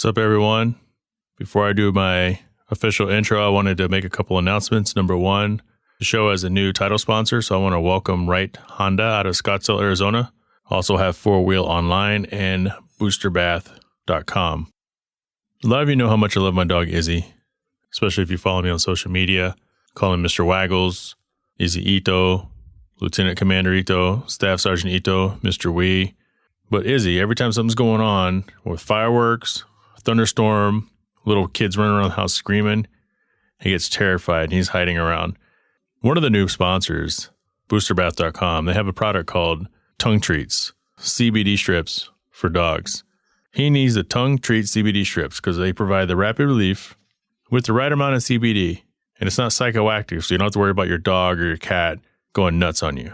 What's up, everyone? Before I do my official intro, I wanted to make a couple announcements. Number one, the show has a new title sponsor, so I want to welcome Wright Honda out of Scottsdale, Arizona. Also have 4Wheel Online and boosterbath.com. A lot of you know how much I love my dog, Izzy, especially if you follow me on social media. Call him Mr. Waggles, Izzy Ito, Lieutenant Commander Ito, Staff Sergeant Ito, Mr. Wee. But Izzy, every time something's going on with fireworks, thunderstorm, little kids running around the house screaming, he gets terrified and he's hiding around. One of the new sponsors, boosterbath.com, they have a product called Tongue Treats, CBD strips for dogs. He needs the Tongue Treat CBD strips because they provide the rapid relief with the right amount of CBD, and it's not psychoactive, so you don't have to worry about your dog or your cat going nuts on you.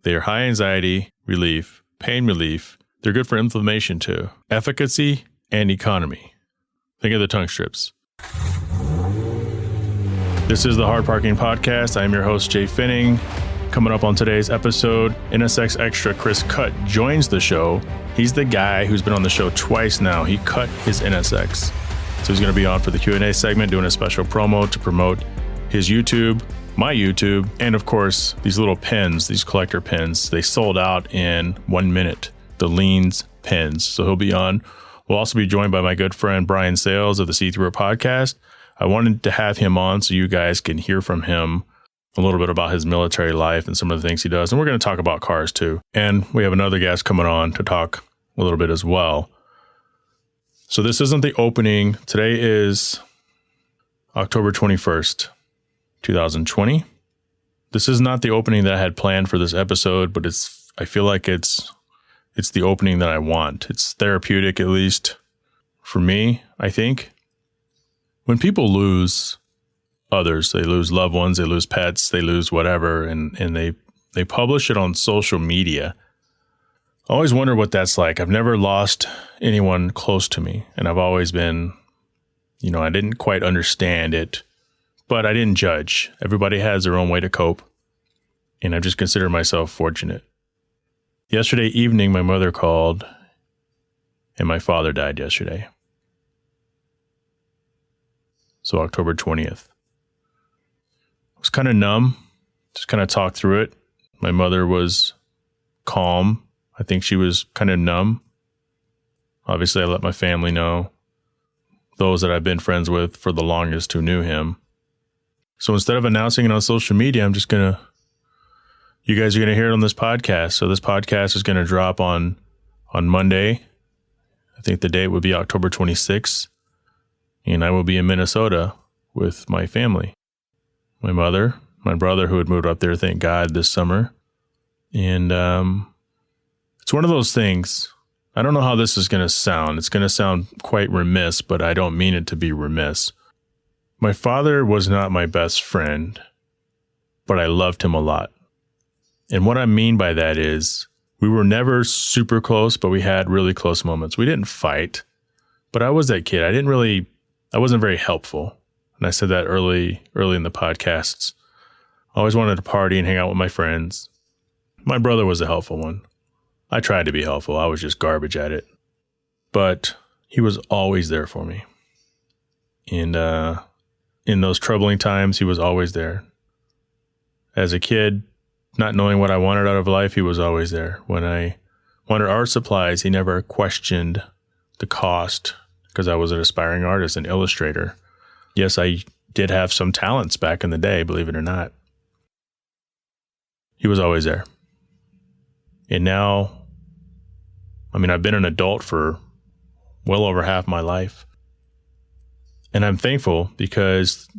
They are high anxiety relief, pain relief. They're good for inflammation too. Efficacy and economy. Think of the tongue strips. This is the Hard Parking Podcast. I am your host, Jay Finning. Coming up on today's episode, NSXTRA Chris Cutt joins the show. He's the guy who's been on the show twice now. He cut his NSX. So he's going to be on for the Q&A segment, doing a special promo to promote his YouTube, my YouTube, and of course, these little pins, these collector pins. They sold out in 1 minute, the Leans pins. So he'll be on. We'll also be joined by my good friend, Brian Sales of the See-Through Podcast. I wanted to have him on so you guys can hear from him a little bit about his military life and some of the things he does. And we're going to talk about cars too. And we have another guest coming on to talk a little bit as well. So this isn't the opening. Today is October 21st, 2020. This is not the opening that I had planned for this episode, but I feel like it's the opening that I want. It's therapeutic, at least for me, I think. When people lose others, they lose loved ones, they lose pets, they lose whatever, and they publish it on social media. I always wonder what that's like. I've never lost anyone close to me, and I've always been, I didn't quite understand it, but I didn't judge. Everybody has their own way to cope, and I've just considered myself fortunate. Yesterday evening, my mother called, and my father died yesterday. So October 20th. I was kind of numb, just kind of talked through it. My mother was calm. I think she was kind of numb. Obviously, I let my family know, those that I've been friends with for the longest who knew him. So instead of announcing it on social media, you guys are going to hear it on this podcast. So this podcast is going to drop on Monday. I think the date would be October 26th. And I will be in Minnesota with my family. My mother, my brother who had moved up there, thank God, this summer. And it's one of those things. I don't know how this is going to sound. It's going to sound quite remiss, but I don't mean it to be remiss. My father was not my best friend, but I loved him a lot. And what I mean by that is we were never super close, but we had really close moments. We didn't fight, but I was that kid. I wasn't very helpful. And I said that early in the podcasts. I always wanted to party and hang out with my friends. My brother was a helpful one. I tried to be helpful. I was just garbage at it. But he was always there for me. And in those troubling times, he was always there. As a kid, not knowing what I wanted out of life, he was always there. When I wanted art supplies, he never questioned the cost because I was an aspiring artist, an illustrator. Yes, I did have some talents back in the day, believe it or not. He was always there. And now, I've been an adult for well over half my life. And I'm thankful because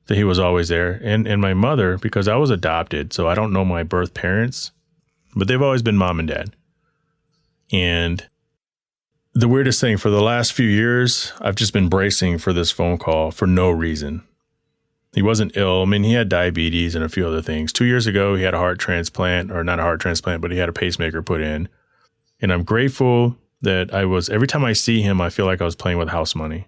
that he was always there. And my mother, because I was adopted, so I don't know my birth parents, but they've always been mom and dad. And the weirdest thing, for the last few years, I've just been bracing for this phone call for no reason. He wasn't ill. He had diabetes and a few other things. 2 years ago, he had a heart transplant, or not a heart transplant, but he had a pacemaker put in. And I'm grateful that every time I see him, I feel like I was playing with house money,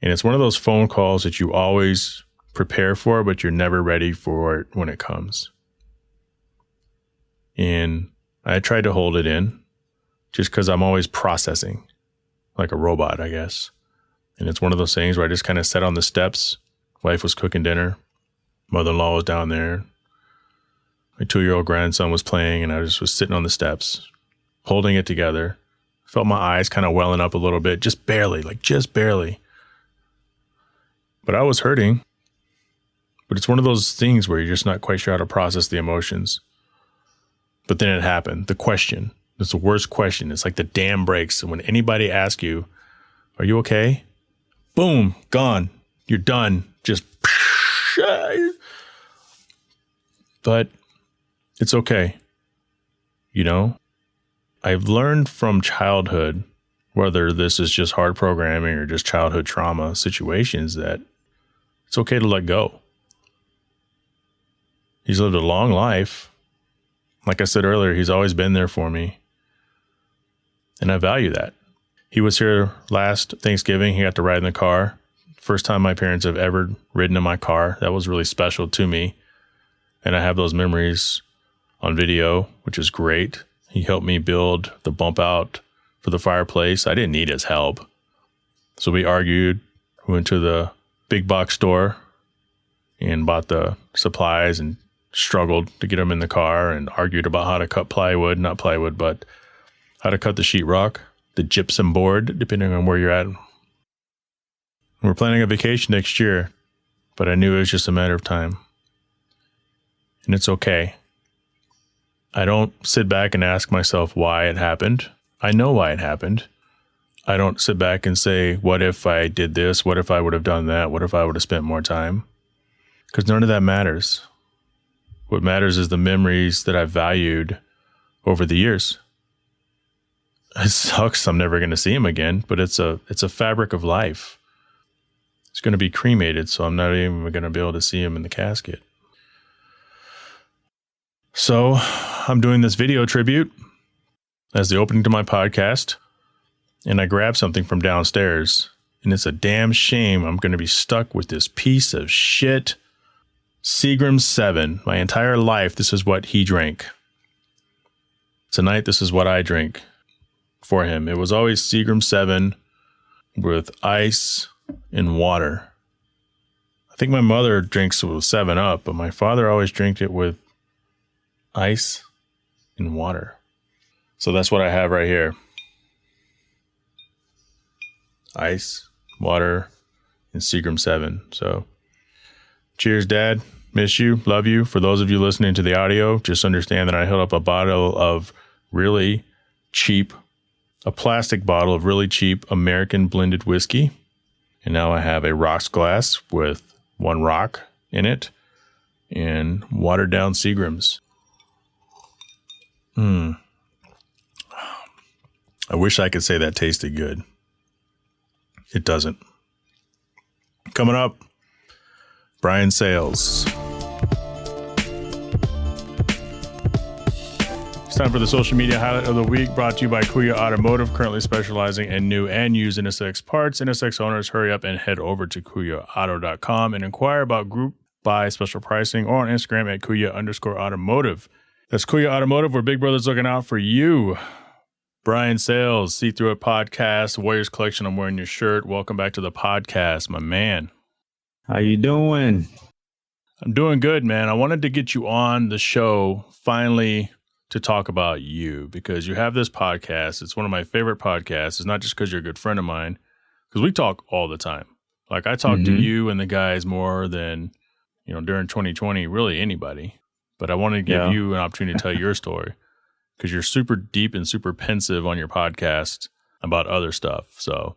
And it's one of those phone calls that you always prepare for, but you're never ready for it when it comes. And I tried to hold it in just because I'm always processing. like a robot, I guess. And it's one of those things where I just kind of sat on the steps. Wife was cooking dinner. Mother-in-law was down there. My 2-year-old grandson was playing, and I just was sitting on the steps, holding it together. Felt my eyes kind of welling up a little bit, just barely, just barely. But I was hurting. But it's one of those things where you're just not quite sure how to process the emotions. But then it happened. The question. It's the worst question. It's like the dam breaks. And when anybody asks you, are you okay? Boom, gone. You're done. Just. But it's okay. You know, I've learned from childhood, whether this is just hard programming or just childhood trauma situations, that it's okay to let go. He's lived a long life. Like I said earlier, he's always been there for me. And I value that. He was here last Thanksgiving. He got to ride in the car. First time my parents have ever ridden in my car. That was really special to me. And I have those memories on video, which is great. He helped me build the bump out for the fireplace. I didn't need his help. So we argued, went to the big box store and bought the supplies and struggled to get them in the car and argued about how to cut plywood, not plywood, but how to cut the sheetrock, the gypsum board, depending on where you're at. We're planning a vacation next year, but I knew it was just a matter of time. And it's okay. I don't sit back and ask myself why it happened. I know why it happened. I don't sit back and say, what if I did this? What if I would have done that? What if I would have spent more time? Because none of that matters. What matters is the memories that I've valued over the years. It sucks I'm never going to see him again, but it's a fabric of life. It's going to be cremated, so I'm not even going to be able to see him in the casket. So I'm doing this video tribute as the opening to my podcast, and I grabbed something from downstairs, and it's a damn shame I'm going to be stuck with this piece of shit. Seagram 7. My entire life, this is what he drank. Tonight, this is what I drink for him. It was always Seagram 7 with ice and water. I think my mother drinks it with 7-Up, but my father always drank it with ice and water. So that's what I have right here. Ice, water, and Seagram 7. So cheers, Dad. Miss you. Love you. For those of you listening to the audio, just understand that I held up a bottle of really cheap, a plastic bottle of really cheap American blended whiskey. And now I have a rocks glass with one rock in it and watered down Seagrams. I wish I could say that tasted good. It doesn't. Coming up, Brian Sales. It's time for the social media highlight of the week, brought to you by Kuya Automotive, currently specializing in new and used NSX parts. NSX owners, hurry up and head over to KuyaAuto.com and inquire about group buy special pricing, or on Instagram at Kuya_automotive. That's Kuya Automotive, where Big Brother's looking out for you. Brian Sales, See Through It Podcast, Warriors Collection. I'm wearing your shirt. Welcome back to the podcast, my man. How you doing? I'm doing good, man. I wanted to get you on the show finally to talk about you, because you have this podcast. It's one of my favorite podcasts. It's not just because you're a good friend of mine, because we talk all the time. Like, I talk to you and the guys more than, during 2020, really anybody. But I wanted to give you an opportunity to tell your story, because you're super deep and super pensive on your podcast about other stuff. So,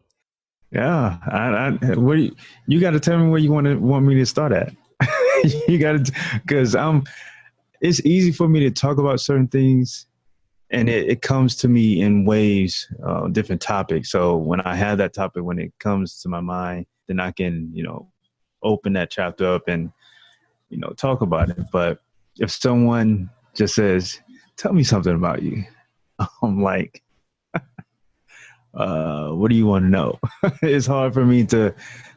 yeah, you got to tell me where you want me to start at. You got to, because it's easy for me to talk about certain things, and it comes to me in waves, different topics. So when I have that topic, when it comes to my mind, then I can, open that chapter up and, talk about it. But if someone just says, tell me something about you, I'm like, what do you want to know? It's hard for me to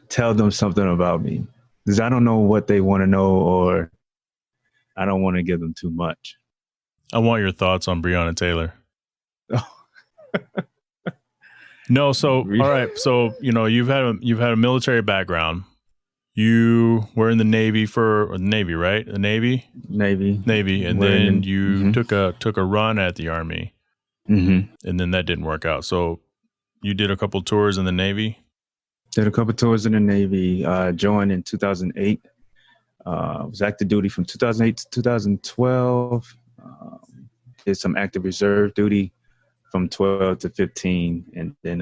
tell them something about me, because I don't know what they want to know, or I don't want to give them too much. I want your thoughts on Breonna Taylor. No, so all right. So, you've had a military background. You were in the Navy right? The Navy? Navy, and we're then in you took a run at the Army, the, and then that didn't work out. So you did a couple tours in the Navy. did a couple tours in the Navy. Joined in 2008. Was active duty from 2008 to 2012. Did some active reserve duty from 12 to 15. And then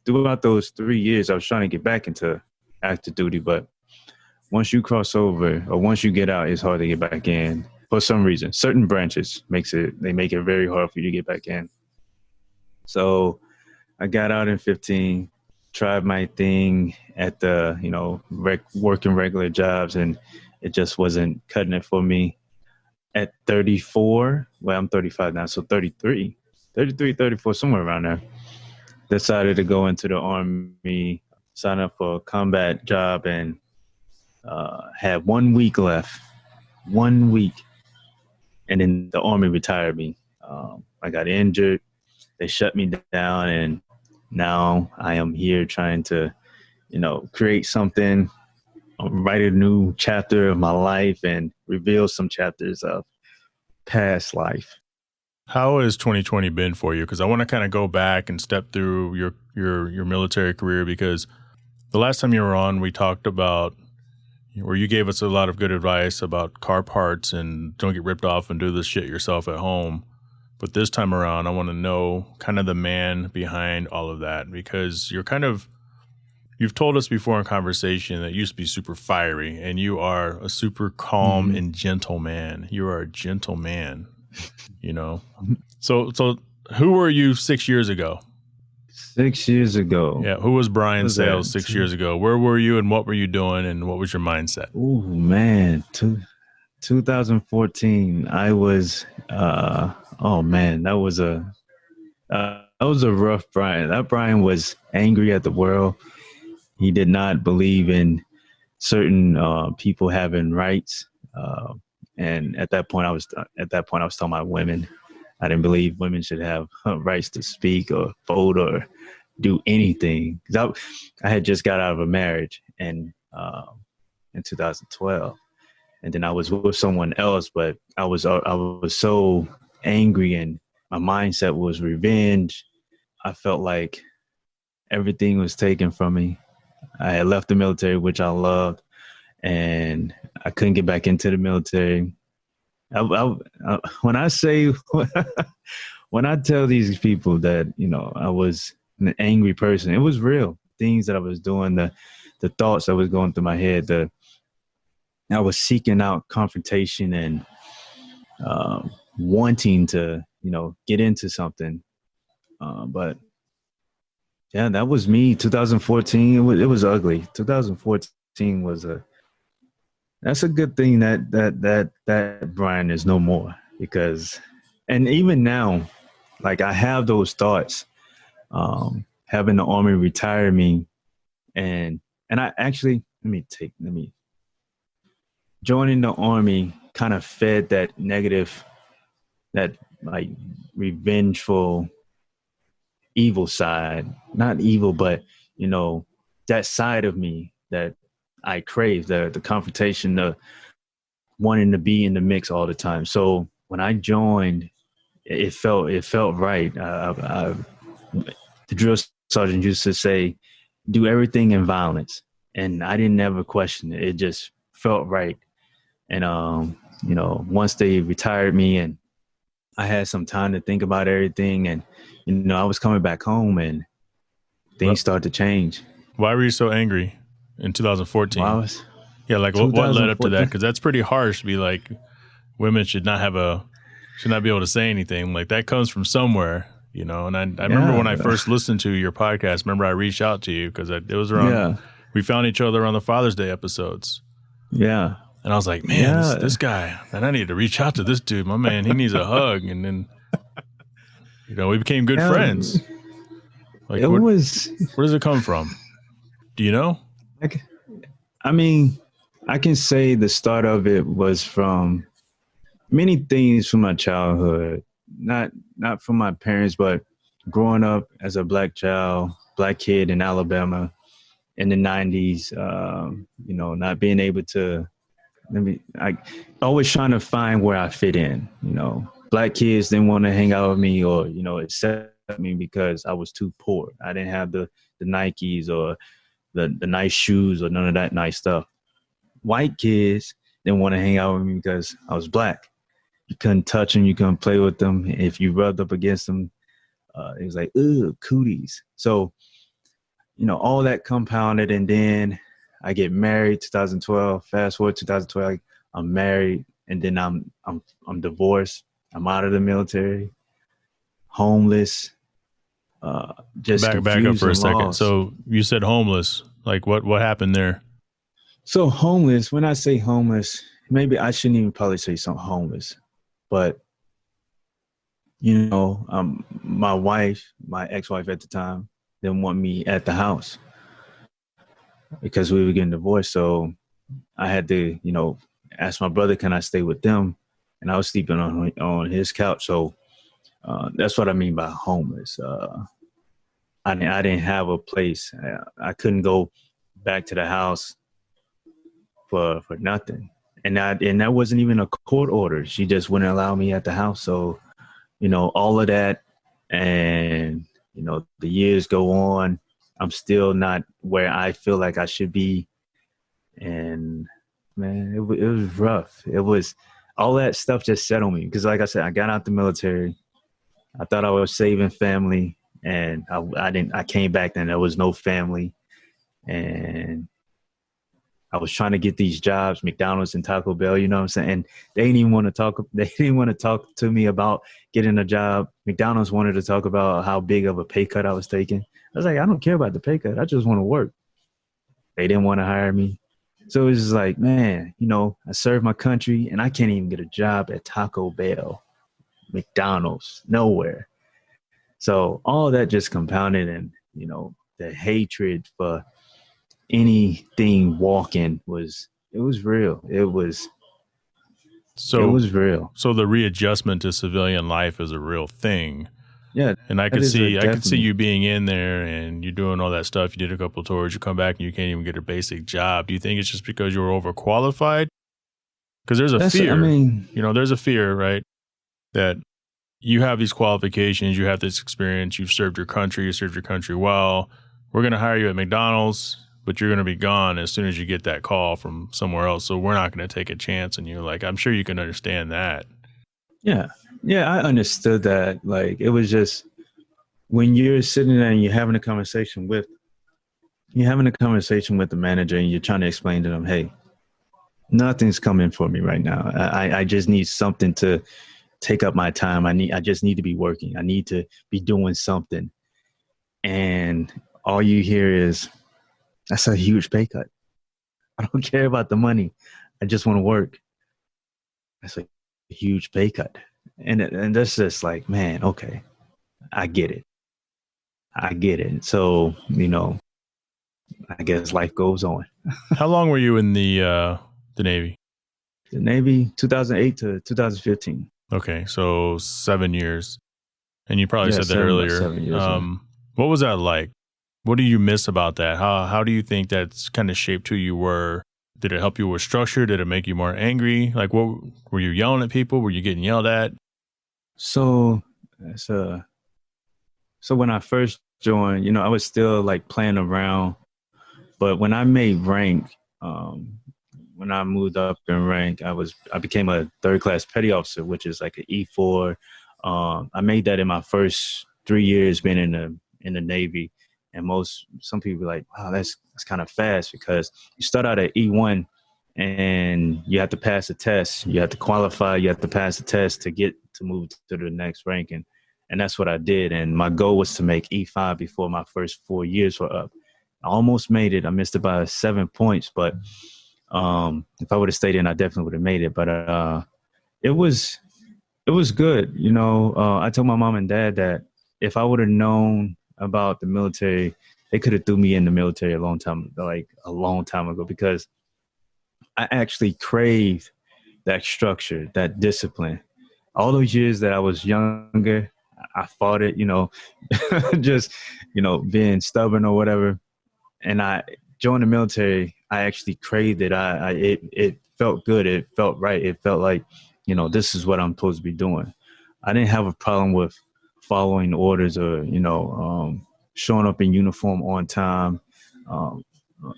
throughout those 3 years, I was trying to get back into active duty. But once you cross over or once you get out, it's hard to get back in for some reason. Certain branches make it very hard for you to get back in. So I got out in 15, tried my thing at the, working regular jobs, and it just wasn't cutting it for me. At 34, well, I'm 35 now, so 33, 34, somewhere around there, decided to go into the Army, sign up for a combat job, and had 1 week left. 1 week. And then the Army retired me. I got injured. They shut me down, and now I am here trying to, create something, write a new chapter of my life and reveal some chapters of past life. How has 2020 been for you? Because I want to kind of go back and step through your military career, because the last time you were on, we talked about where you gave us a lot of good advice about car parts and don't get ripped off and do this shit yourself at home. But this time around, I want to know kind of the man behind all of that, because you've told us before in conversation that you used to be super fiery, and you are a super calm and gentle man. You are a gentle man, So who were you 6 years ago? 6 years ago. Yeah. Who was Brian Sales 6 years ago? Where were you and what were you doing and what was your mindset? Oh, man. 2014, I was, that was a rough Brian. That Brian was angry at the world. He did not believe in certain people having rights. And at that point, I was talking about women. I didn't believe women should have rights to speak or vote or do anything. I had just got out of a marriage in 2012, and then I was with someone else. But I was so angry, and my mindset was revenge. I felt like everything was taken from me. I had left the military, which I loved, and I couldn't get back into the military. When I tell these people that, I was an angry person, it was real. Things that I was doing, the thoughts that was going through my head, I was seeking out confrontation and wanting to, get into something. But yeah, that was me. 2014, it was ugly. 2014 was that's a good thing that Brian is no more, because, and even now, like, I have those thoughts, having the Army retire me, and I actually, joining the Army kind of fed that negative, that like revengeful, evil side, not evil, but, that side of me that I crave, the confrontation, the wanting to be in the mix all the time. So when I joined, it felt right. The drill sergeant used to say, do everything in violence. And I didn't ever question it. It just felt right. And, once they retired me and I had some time to think about everything, and, I was coming back home and things started to change. Why were you so angry in 2014? Yeah, like what led up to that? Because that's pretty harsh to be like, women should not be able to say anything. Like, that comes from somewhere, And I remember when I first listened to your podcast, I reached out to you because it was around, we found each other on the Father's Day episodes. Yeah. And I was like, man, this guy, man, I need to reach out to this dude. My man, he needs a hug. And then, we became good friends. Like, where does it come from? Do you know? I can say the start of it was from many things from my childhood, not from my parents, but growing up as a black child, black kid in Alabama in the 90s, not being able to, I always trying to find where I fit in, black kids didn't want to hang out with me or, accept me because I was too poor. I didn't have the Nikes or the nice shoes or none of that nice stuff. White kids didn't want to hang out with me because I was black. You couldn't touch them. You couldn't play with them. If you rubbed up against them, it was like, ugh, cooties. So, all that compounded. And then I get married 2012. Fast forward 2012, I'm married. And then I'm divorced. I'm out of the military, homeless, just back up for a second. lost. So you said homeless. Like what happened there? So homeless, when I say homeless, maybe I shouldn't even probably say something homeless, but my wife, my ex-wife at the time, didn't want me at the house because we were getting divorced. So I had to, ask my brother, can I stay with them? And I was sleeping on his couch. So that's what I mean by homeless. I didn't have a place. I couldn't go back to the house for nothing. And that wasn't even a court order. She just wouldn't allow me at the house. So, all of that. And, the years go on. I'm still not where I feel like I should be. And man, it was rough. It was all that stuff just set on me. Because like I said, I got out the military. I thought I was saving family. And I came back then. There was no family. And I was trying to get these jobs, McDonald's and Taco Bell, you know what I'm saying? And they didn't even want to talk to me about getting a job. McDonald's wanted to talk about how big of a pay cut I was taking. I was like, I don't care about the pay cut. I just want to work. They didn't want to hire me. So it was just like, man, I served my country and I can't even get a job at Taco Bell, McDonald's, nowhere. So all that just compounded, and, the hatred for anything walking was real. It was real. So the readjustment to civilian life is a real thing. Yeah. And I could see you being in there and you're doing all that stuff. You did a couple of tours, you come back and you can't even get a basic job. Do you think it's just because you were overqualified? Because there's a fear. There's a fear, right? That you have these qualifications, you have this experience, you've served your country well. We're going to hire you at McDonald's, but you're going to be gone as soon as you get that call from somewhere else. So we're not going to take a chance. And you're like, I'm sure you can understand that. Yeah. Yeah, I understood that. Like, it was just when you're sitting there and you're having a conversation with the manager and you're trying to explain to them, hey, nothing's coming for me right now. I just need something to take up my time. I just need to be working. I need to be doing something. And all you hear is, that's a huge pay cut. I don't care about the money. I just want to work. That's a huge pay cut. And that's just like, man, okay, I get it. So, I guess life goes on. How long were you in the Navy? The Navy, 2008 to 2015. Okay, so 7 years. And you probably said that earlier. 7 years, What was that like? What do you miss about that? How do you think that's kind of shaped who you were? Did it help you with structure? Did it make you more angry? Like, what were you yelling at people? Were you getting yelled at? So when I first joined, I was still like playing around. But when I made rank, when I moved up in rank, I became a third class petty officer, which is like an E4. I made that in my first 3 years being in the Navy. And some people are like, wow, that's kind of fast, because you start out at E1 and you have to pass a test. You have to qualify. You have to pass a test to move to the next rank. And that's what I did. And my goal was to make E5 before my first 4 years were up. I almost made it. I missed it by 7 points. But if I would have stayed in, I definitely would have made it. But it was good. I told my mom and dad that if I would have known about the military, they could have threw me in the military a long time ago, because I actually craved that structure, that discipline. All those years that I was younger, I fought it, just, being stubborn or whatever. And I joined the military. I actually craved it. It felt good. It felt right. It felt like, this is what I'm supposed to be doing. I didn't have a problem with following orders or, showing up in uniform on time, um,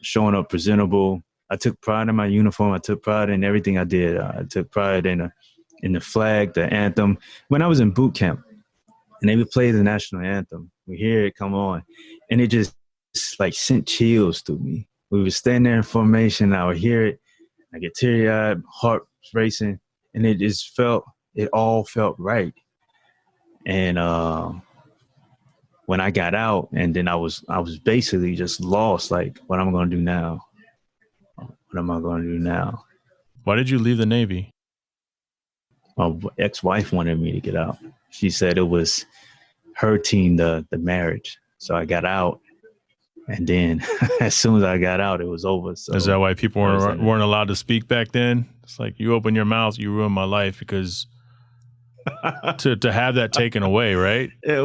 showing up presentable. I took pride in my uniform. I took pride in everything I did. I took pride in the flag, the anthem. When I was in boot camp and they would play the national anthem, we hear it come on, and it just like sent chills through me. We would stand there in formation. I would hear it. I get teary-eyed, heart racing, and it all felt right. And when I got out, and then I was basically just lost. Like, what am I going to do now? What am I going to do now? Why did you leave the Navy? My ex-wife wanted me to get out. She said it was hurting the marriage. So I got out. And then as soon as I got out, it was over. So is that why people weren't allowed to speak back then? It's like, you open your mouth, you ruin my life, because to have that taken away, right? It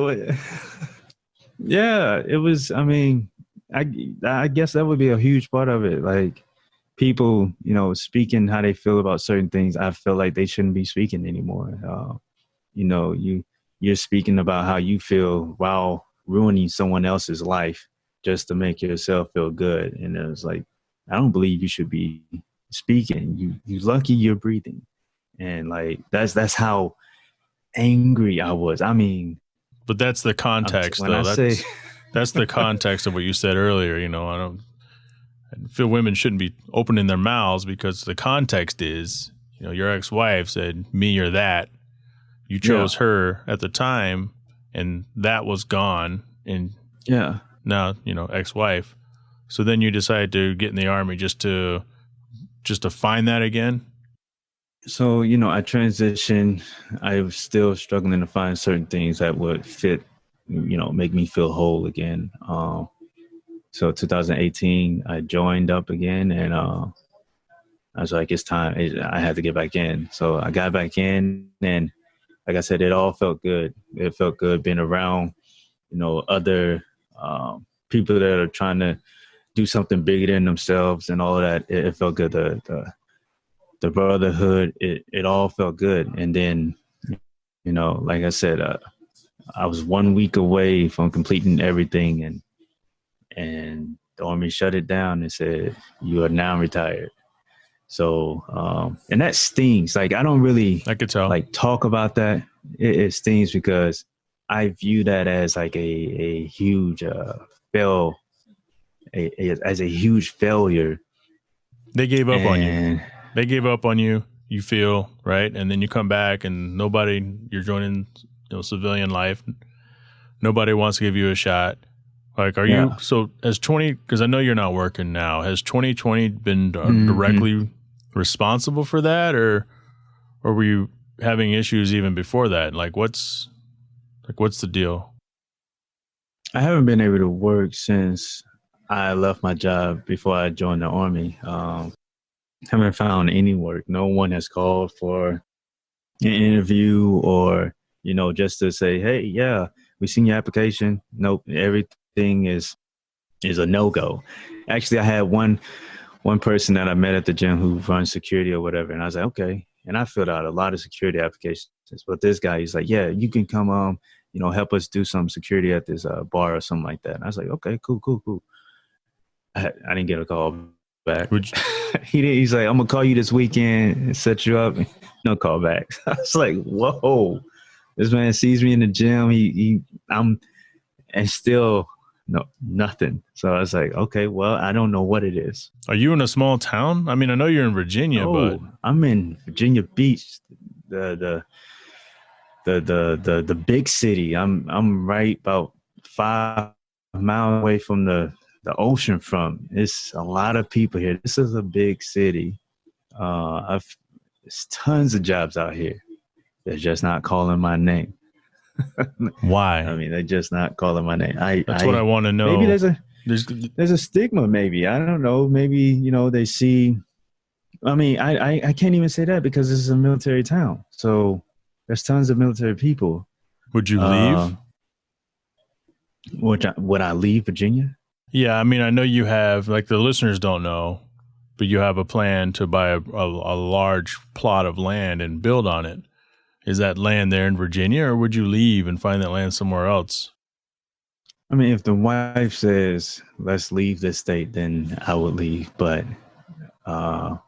was, I mean, I guess that would be a huge part of it. Like, people, speaking how they feel about certain things, I feel like they shouldn't be speaking anymore. You're speaking about how you feel while ruining someone else's life just to make yourself feel good. And it was like, I don't believe you should be speaking. You lucky you're breathing. And like, that's how angry I was. I mean, but that's the context, that's the context of what you said earlier. I feel women shouldn't be opening their mouths, because the context is, your ex-wife said me or that. You chose her at the time, and that was gone. And now, ex-wife. So then you decide to get in the Army just to find that again. So, I transitioned. I was still struggling to find certain things that would fit, make me feel whole again. So 2018, I joined up again, and I was like, it's time. I had to get back in. So I got back in, and like I said, it all felt good. It felt good being around, other people that are trying to do something bigger than themselves and all of that. It felt good. The brotherhood, it all felt good. And then, like I said, I was 1 week away from completing everything, and the Army shut it down and said, you are now retired. So, and that stings. Like, I don't really, I could tell, like, talk about that. It stings because I view that as like a huge as a huge failure. They gave up on you. They gave up on you, you feel, right? And then you come back and you're joining, civilian life. Nobody wants to give you a shot. Like, are you, so because I know you're not working now, has 2020 been directly responsible for that, or were you having issues even before that? Like, what's the deal? I haven't been able to work since I left my job before I joined the Army. Haven't found any work. No one has called for an interview or, just to say, hey, yeah, we seen your application. Nope. Everything is a no-go. Actually, I had one person that I met at the gym who runs security or whatever. And I was like, okay. And I filled out a lot of security applications. But this guy, he's like, yeah, you can come, help us do some security at this bar or something like that. And I was like, okay, cool. I didn't get a call back. He's like, I'm gonna call you this weekend and set you up. No call back. I was like, whoa, this man sees me in the gym. And still nothing. So I was like, okay, well, I don't know what it is. Are you in a small town? I mean, I know you're in Virginia, but I'm in Virginia Beach, the big city. I'm right about 5 miles away from the ocean front. It's a lot of people here. This is a big city. There's tons of jobs out here. They're just not calling my name. Why? I mean, they're just not calling my name. That's what I want to know. Maybe there's a stigma. Maybe, I don't know. Maybe they see. I mean, I can't even say that because this is a military town. So there's tons of military people. Would you leave? Would I leave Virginia? Yeah, I mean, I know you have, like the listeners don't know, but you have a plan to buy a large plot of land and build on it. Is that land there in Virginia, or would you leave and find that land somewhere else? I mean, if the wife says, let's leave this state, then I would leave. But the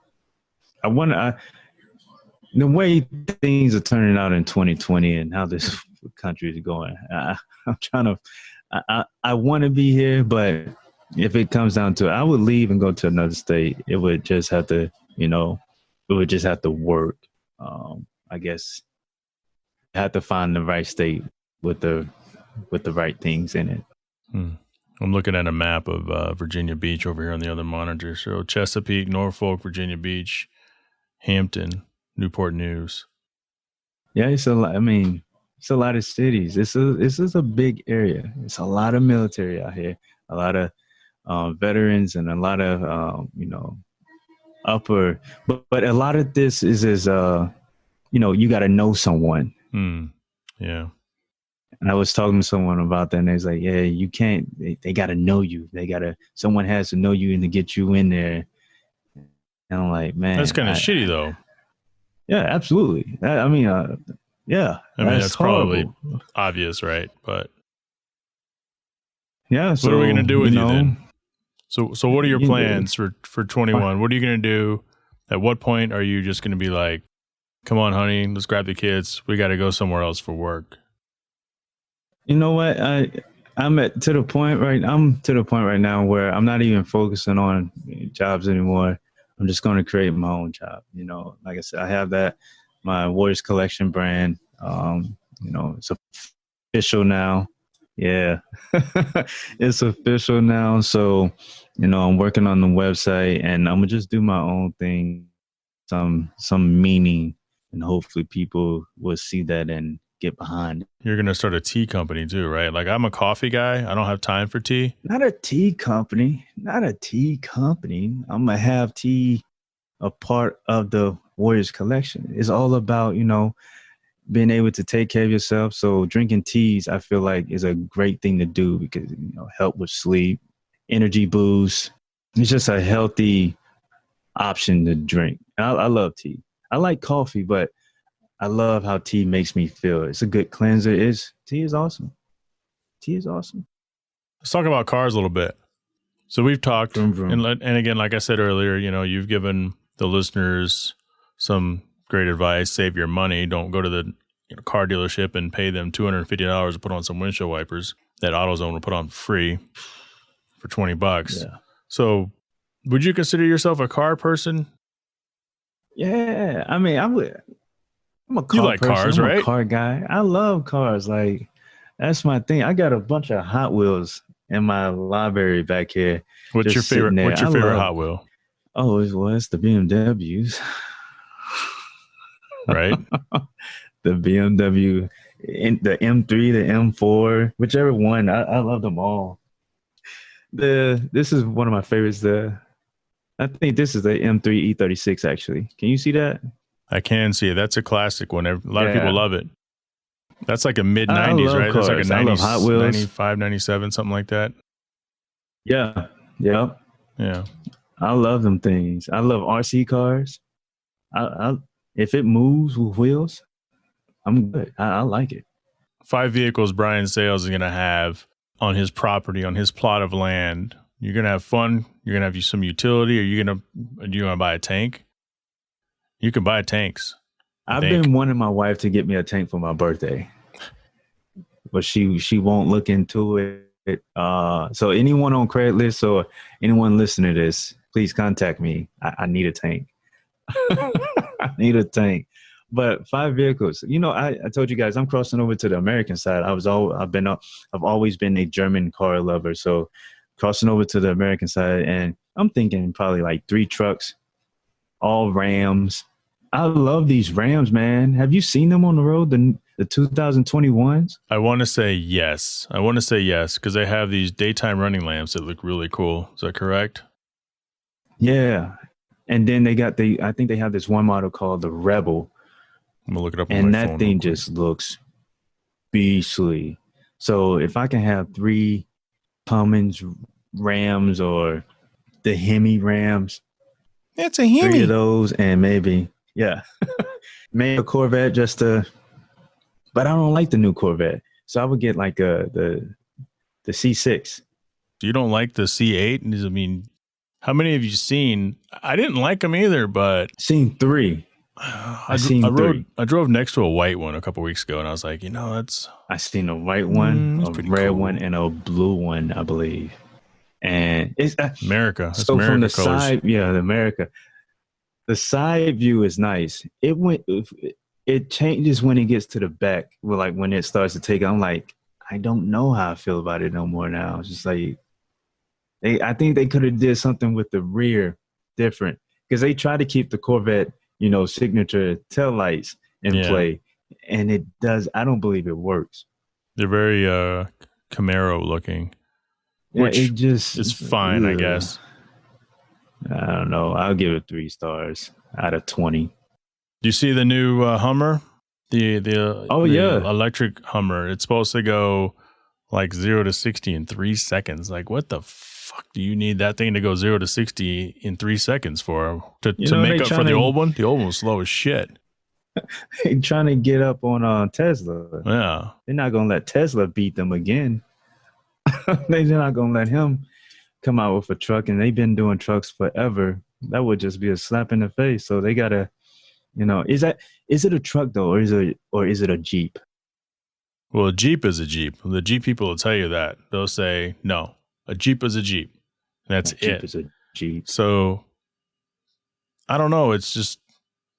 way things are turning out in 2020 and how this country is going, I'm trying to, I want to be here, but if it comes down to it, I would leave and go to another state. It would just have to, it would just have to work. I guess I have to find the right state with the right things in it. I'm looking at a map of Virginia Beach over here on the other monitor. So Chesapeake, Norfolk, Virginia Beach, Hampton, Newport News. Yeah, it's a lot. I mean, it's a lot of cities. This is a big area. It's a lot of military out here, a lot of veterans, and a lot of upper. But a lot of this is you got to know someone. Yeah. And I was talking to someone about that, and they was like, "Yeah, you can't. They got to know you. Someone has to know you and to get you in there." And I'm like, man, that's kind of shitty, though. Yeah, absolutely. I mean, yeah. I mean, that's probably obvious, right? But yeah. So what are we going to do with you then? So what are your plans for 21? What are you going to do? At what point are you just going to be like, come on, honey, let's grab the kids. We got to go somewhere else for work. You know what? I'm to the point right now where I'm not even focusing on jobs anymore. I'm just going to create my own job. Like I said, I have my Warriors Collection brand. It's official now. Yeah, it's official now. So, I'm working on the website, and I'm gonna just do my own thing, some meaning, and hopefully people will see that and get behind it. You're going to start a tea company too, right? Like, I'm a coffee guy. I don't have time for tea. Not a tea company. I'm going to have tea a part of the Warriors Collection. It's all about, being able to take care of yourself. So drinking teas, I feel like, is a great thing to do because, help with sleep, energy boost. It's just a healthy option to drink. I love tea. I like coffee, but I love how tea makes me feel. It's a good cleanser. Tea is awesome. Let's talk about cars a little bit. So we've talked, vroom, vroom. And again, like I said earlier, you've given the listeners some great advice. Save your money. Don't go to the car dealership and pay them $250 to put on some windshield wipers that AutoZone will put on free for $20. Yeah. So would you consider yourself a car person? Yeah. I mean, I'm a car You like person. cars, I'm right? a car guy. I love cars. Like, that's my thing. I got a bunch of Hot Wheels in my library back here. What's your favorite Hot Wheel? Oh, it's the BMWs. Right? The BMW, the M3, the M4, whichever one. I love them all. This is one of my favorites. I think this is the M3 E36, actually. Can you see that? I can see it. That's a classic one. A lot of people love it. That's like a mid-90s, right? Cars. That's like a 90s, Hot Wheels. 95, 97, something like that. Yeah. Yep. Yeah. I love them things. I love RC cars. If it moves with wheels, I'm good. I like it. 5 vehicles Brian Sales is going to have on his property, on his plot of land. You're going to have fun. You're going to have some utility. Do you want to buy a tank? You can buy tanks. I've been wanting my wife to get me a tank for my birthday, but she won't look into it. So anyone on Craigslist or anyone listening to this, please contact me. I need a tank. I need a tank. But 5 vehicles. I told you guys I'm crossing over to the American side. I've always been a German car lover. So crossing over to the American side, and I'm thinking probably like 3 trucks, all Rams. I love these Rams, man. Have you seen them on the road, the 2021s? I want to say yes. Because they have these daytime running lamps that look really cool. Is that correct? Yeah. And then I think they have this one model called the Rebel. I'm going to look it up on and my phone. And that thing just looks beastly. So if I can have 3 Cummins Rams or the Hemi Rams, It's a 3 of Hemi. those, and maybe maybe a Corvette but I don't like the new Corvette, so I would get like the C6. You don't like the C8? I mean, how many have you seen? I didn't like them either, but Seen 3. I seen 3. I drove next to a white one a couple weeks ago, and I was like, that's I seen a white one, a red cool. one, and a blue one, I believe. And it's America. That's so America from the colors. side, the America. The side view is nice. It changes when it gets to the back. Well, like when it starts to take, I'm like, I don't know how I feel about it no more now. It's just like I think they could have did something with the rear different, because they try to keep the Corvette, signature taillights in play, and it does. I don't believe it works. They're very Camaro looking, which is fine, I guess. I don't know. I'll give it 3 stars out of 20. Do you see the new Hummer? The electric Hummer. It's supposed to go like 0 to 60 in 3 seconds. Like, what the fuck do you need that thing to go 0 to 60 in 3 seconds for? To make up for the old one? The old one was slow as shit. They trying to get up on Tesla. Yeah. They're not going to let Tesla beat them again. They're not going to let him come out with a truck, and they've been doing trucks forever. That would just be a slap in the face. So they got to, is it a truck though, or is it a Jeep? Well, a Jeep is a Jeep. The Jeep people will tell you that. They'll say, no, a Jeep is a Jeep. That's it. Jeep is a Jeep. So I don't know. It's just,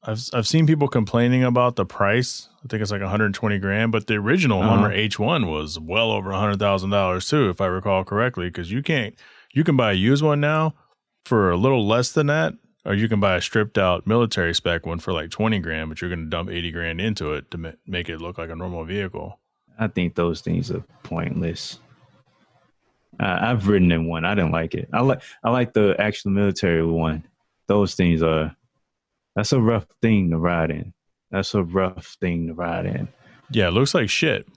I've seen people complaining about the price. I think it's like 120 grand, but the original Hummer H1 was well over $100,000 too, if I recall correctly, because you can buy a used one now for a little less than that, or you can buy a stripped out military spec one for like 20 grand, but you're going to dump 80 grand into it to make it look like a normal vehicle. I think those things are pointless. I've ridden in one. I didn't like it. I like the actual military one. Those things that's a rough thing to ride in. Yeah, it looks like shit.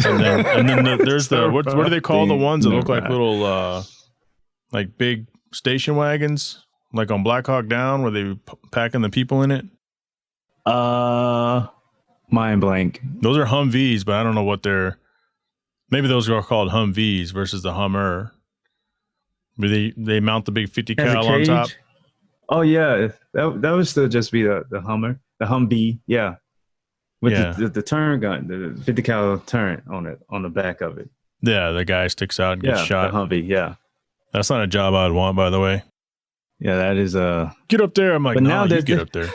And then there's what do they call the ones that look like little like big station wagons, like on Black Hawk Down, where they packing the people in it? Mind blank. Those are Humvees, but I don't know what they're. Maybe those are called Humvees versus the Hummer. Where they mount the big 50 cal on top. Oh yeah, that would still just be the Hummer, the Humvee, yeah, with the turn gun, the 50 cal turret on the back of it. Yeah, the guy sticks out and gets shot. The Humvee, yeah. That's not a job I'd want, by the way. Yeah, that is get up there. I'm like, but now you get up there.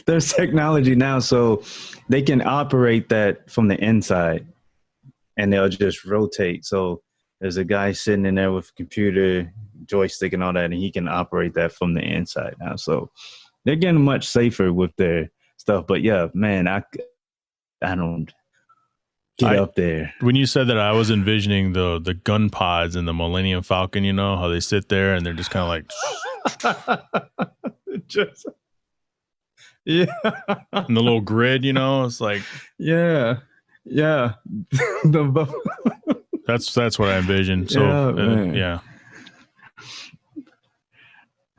There's technology now, so they can operate that from the inside, and they'll just rotate. So there's a guy sitting in there with a computer, joystick, and all that, and he can operate that from the inside now. So they're getting much safer with their stuff. But yeah, man, I don't get up there. When you said that, I was envisioning the gun pods in the Millennium Falcon. You know how they sit there and they're just kind of like, and the little grid. It's like, yeah. That's what I envision. So yeah.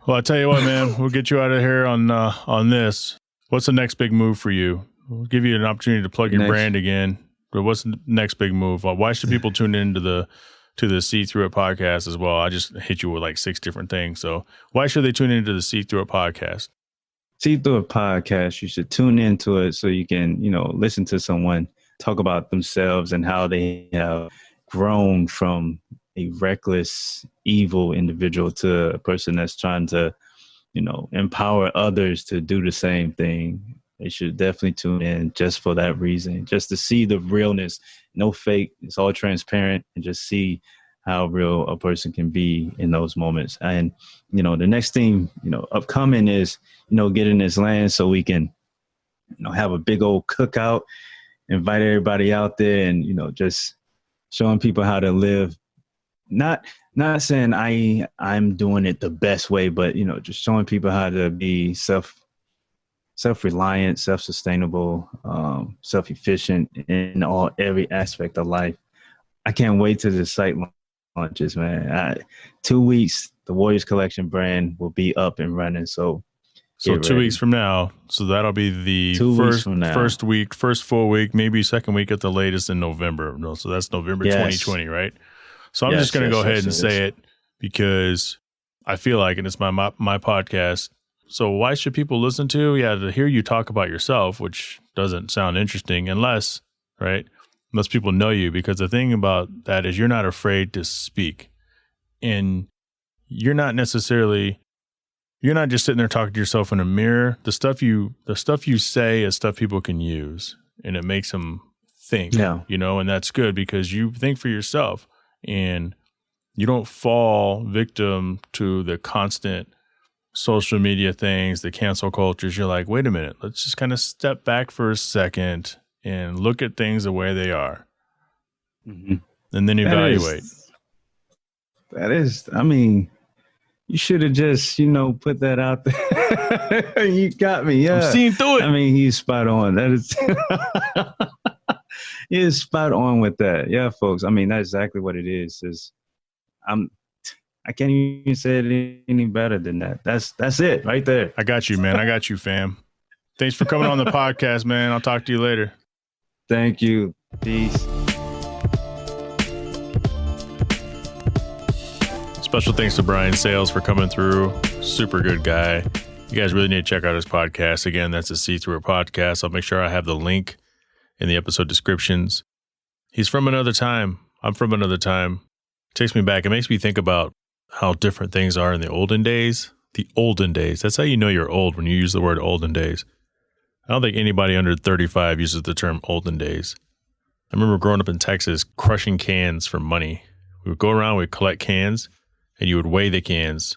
Well, I tell you what, man, we'll get you out of here on this. What's the next big move for you? We'll give you an opportunity to plug your brand again. But what's the next big move? Why should people tune into the See Through It podcast as well? I just hit you with like 6 different things. So why should they tune into the See Through It podcast? See Through It podcast. You should tune into it so you can, listen to someone talk about themselves and how they have grown from a reckless, evil individual to a person that's trying to, empower others to do the same thing. They should definitely tune in just for that reason, just to see the realness, no fake. It's all transparent, and just see how real a person can be in those moments. And, the next thing, upcoming is, getting this land so we can, have a big old cookout, invite everybody out there and, just showing people how to live. Not saying I'm doing it the best way, but, just showing people how to be self-reliant, self-sustainable, self-efficient in every aspect of life. I can't wait till the site launches, man. 2 weeks, the Warriors Collection brand will be up and running. So 2 weeks from now. So that'll be the 2 weeks from now. first full week, maybe second week at the latest in November. No, so that's November 2020, right? So I'm just going to go ahead and say it because I feel like, and it's my podcast. So why should people listen to? Yeah, to hear you talk about yourself, which doesn't sound interesting unless people know you, because the thing about that is you're not afraid to speak. And you're not just sitting there talking to yourself in a mirror. The stuff you say is stuff people can use, and it makes them think, and that's good because you think for yourself and you don't fall victim to the constant social media things, the cancel cultures. You're like, wait a minute, let's just kind of step back for a second and look at things the way they are. Mm-hmm. And then evaluate. I mean, you should have just, put that out there. You got me. Yeah. I'm seeing through it. I mean, he's spot on. That is, he is spot on with that. Yeah, folks. I mean, that's exactly what it is. I can't even say it any better than that. That's it right there. I got you, man. I got you, fam. Thanks for coming on the podcast, man. I'll talk to you later. Thank you. Peace. Special thanks to Brian Sales for coming through. Super good guy. You guys really need to check out his podcast. Again, that's the See-Through It podcast. I'll make sure I have the link in the episode descriptions. He's from another time. I'm from another time. It takes me back. It makes me think about how different things are in the olden days. The olden days. That's how you know you're old, when you use the word olden days. I don't think anybody under 35 uses the term olden days. I remember growing up in Texas, crushing cans for money. We would go around, we'd collect cans, and you would weigh the cans,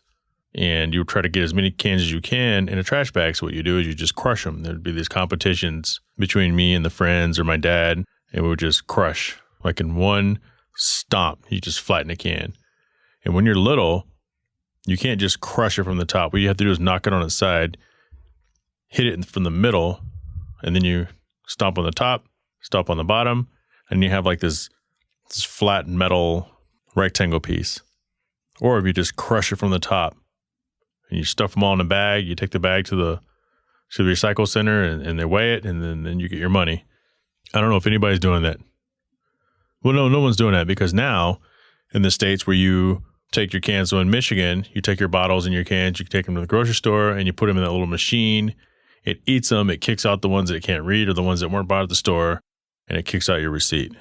and you would try to get as many cans as you can in a trash bag. So what you do is you just crush them. There'd be these competitions between me and the friends or my dad, and we would just crush. Like in one stomp, you just flatten a can. And when you're little, you can't just crush it from the top. What you have to do is knock it on its side, hit it from the middle, and then you stomp on the top, stomp on the bottom, and you have like this flat metal rectangle piece. Or if you just crush it from the top and you stuff them all in a bag, you take the bag to the recycle center and they weigh it, and then you get your money. I don't know if anybody's doing that. Well, no one's doing that, because now in the States where you take your cans, so in Michigan, you take your bottles and your cans, you take them to the grocery store and you put them in that little machine. It eats them. It kicks out the ones that it can't read or the ones that weren't bought at the store, and it kicks out your receipt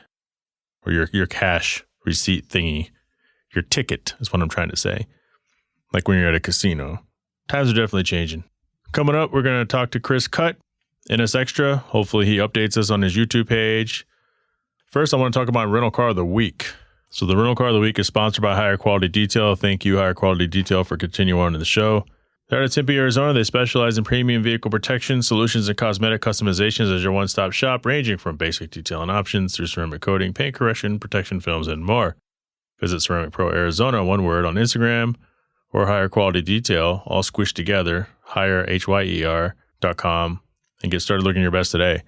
or your cash receipt thingy. Your ticket is what I'm trying to say. Like when you're at a casino. Times are definitely changing. Coming up, we're going to talk to Chris Cutt, NSXTRA. Hopefully he updates us on his YouTube page. First, I want to talk about Rental Car of the Week. So the Rental Car of the Week is sponsored by Higher Quality Detail. Thank you, Higher Quality Detail, for continuing on in the show. They're out of Tempe, Arizona. They specialize in premium vehicle protection, solutions, and cosmetic customizations as your one-stop shop, ranging from basic detailing options through ceramic coating, paint correction, protection films, and more. Visit Ceramic Pro Arizona, one word, on Instagram, or Higher Quality Detail, all squished together, higher.com, and get started looking your best today.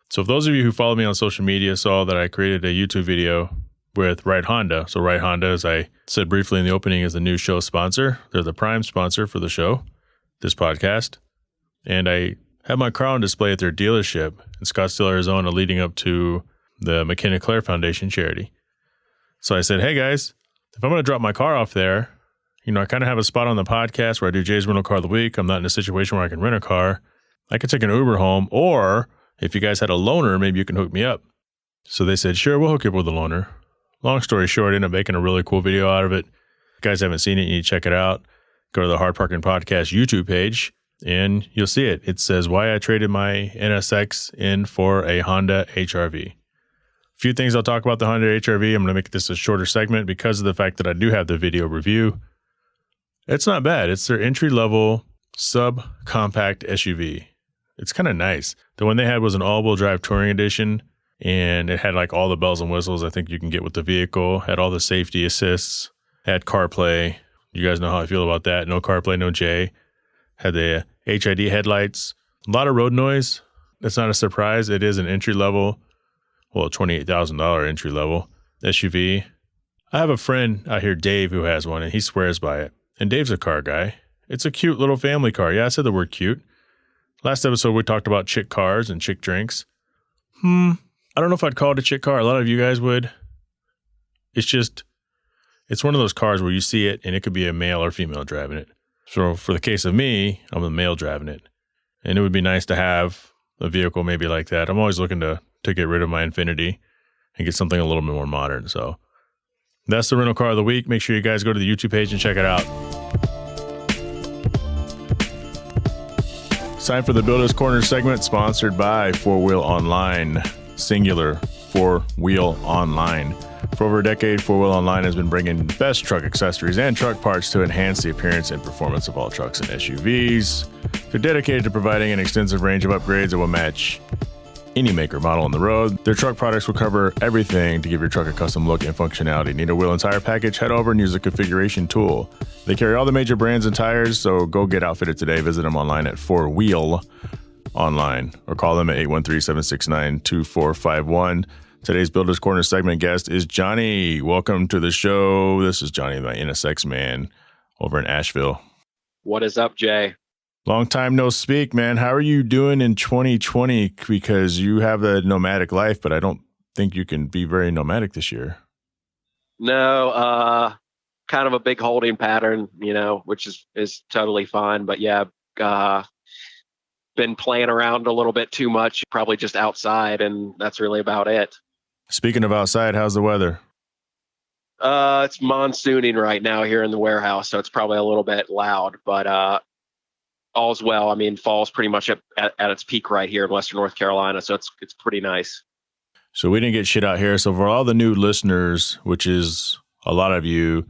So if those of you who follow me on social media saw that I created a YouTube video with Right Honda. So Right Honda, as I said briefly in the opening, is the new show sponsor. They're the prime sponsor for the show, this podcast. And I had my car on display at their dealership in Scottsdale, Arizona, leading up to the McKenna Clare Foundation charity. So I said, hey guys, if I'm going to drop my car off there, I kind of have a spot on the podcast where I do Jay's Rental Car of the Week. I'm not in a situation where I can rent a car. I could take an Uber home, or if you guys had a loaner, maybe you can hook me up. So they said, sure, we'll hook you up with a loaner. Long story short, I ended up making a really cool video out of it. If you guys haven't seen it, you need to check it out. Go to the HardParkingPodcast YouTube page, and you'll see it. It says why I traded my NSX in for a Honda HR-V. A few things I'll talk about the Honda HR-V. I'm going to make this a shorter segment because of the fact that I do have the video review. It's not bad. It's their entry-level sub-compact SUV. It's kind of nice. The one they had was an all-wheel drive touring edition, and it had like all the bells and whistles I think you can get with the vehicle. Had all the safety assists, had CarPlay. You guys know how I feel about that. No CarPlay, no J. Had the HID headlights, A lot of road noise. That's not a surprise. It is an entry level, well, $28,000 entry level SUV. I have a friend out here, Dave, who has one, and he swears by it. And Dave's a car guy. It's a cute little family car. Yeah, I said the word cute. Last episode, we talked about chick cars and chick drinks. I don't know if I'd call it a chick car. A lot of you guys would. It's one of those cars where you see it, and it could be a male or female driving it. So for the case of me, I'm a male driving it. And it would be nice to have a vehicle maybe like that. I'm always looking to get rid of my Infiniti and get something a little bit more modern. So that's the rental car of the week. Make sure you guys go to the YouTube page and check it out. It's time for the Builder's Corner segment, sponsored by 4Wheel Online, singular 4Wheel Online. For over a decade, 4Wheel Online has been bringing best truck accessories and truck parts to enhance the appearance and performance of all trucks and SUVs. They're dedicated to providing an extensive range of upgrades that will match any maker model on the road. Their truck products will cover everything to give your truck a custom look and functionality. Need a wheel and tire package? Head over and use the configuration tool. They carry all the major brands and tires, so go get outfitted today. Visit them online at 4Wheel Online or call them at 813-769-2451. Today's Builder's Corner segment guest is Johnny. Welcome to the show. This is Johnny, my NSX man over in Asheville. What is up, Jay? Long time no speak, man. How are you doing in 2020? Because you have the nomadic life, but I don't think you can be very nomadic this year. No, kind of a big holding pattern, which is totally fine. But yeah, been playing around a little bit too much, probably just outside, and that's really about it. Speaking of outside, how's the weather? It's monsooning right now here in the warehouse, so it's probably a little bit loud, but all's well. I mean, fall's pretty much at its peak right here in Western North Carolina, so it's pretty nice. So we didn't get shit out here. So for all the new listeners, which is a lot of you,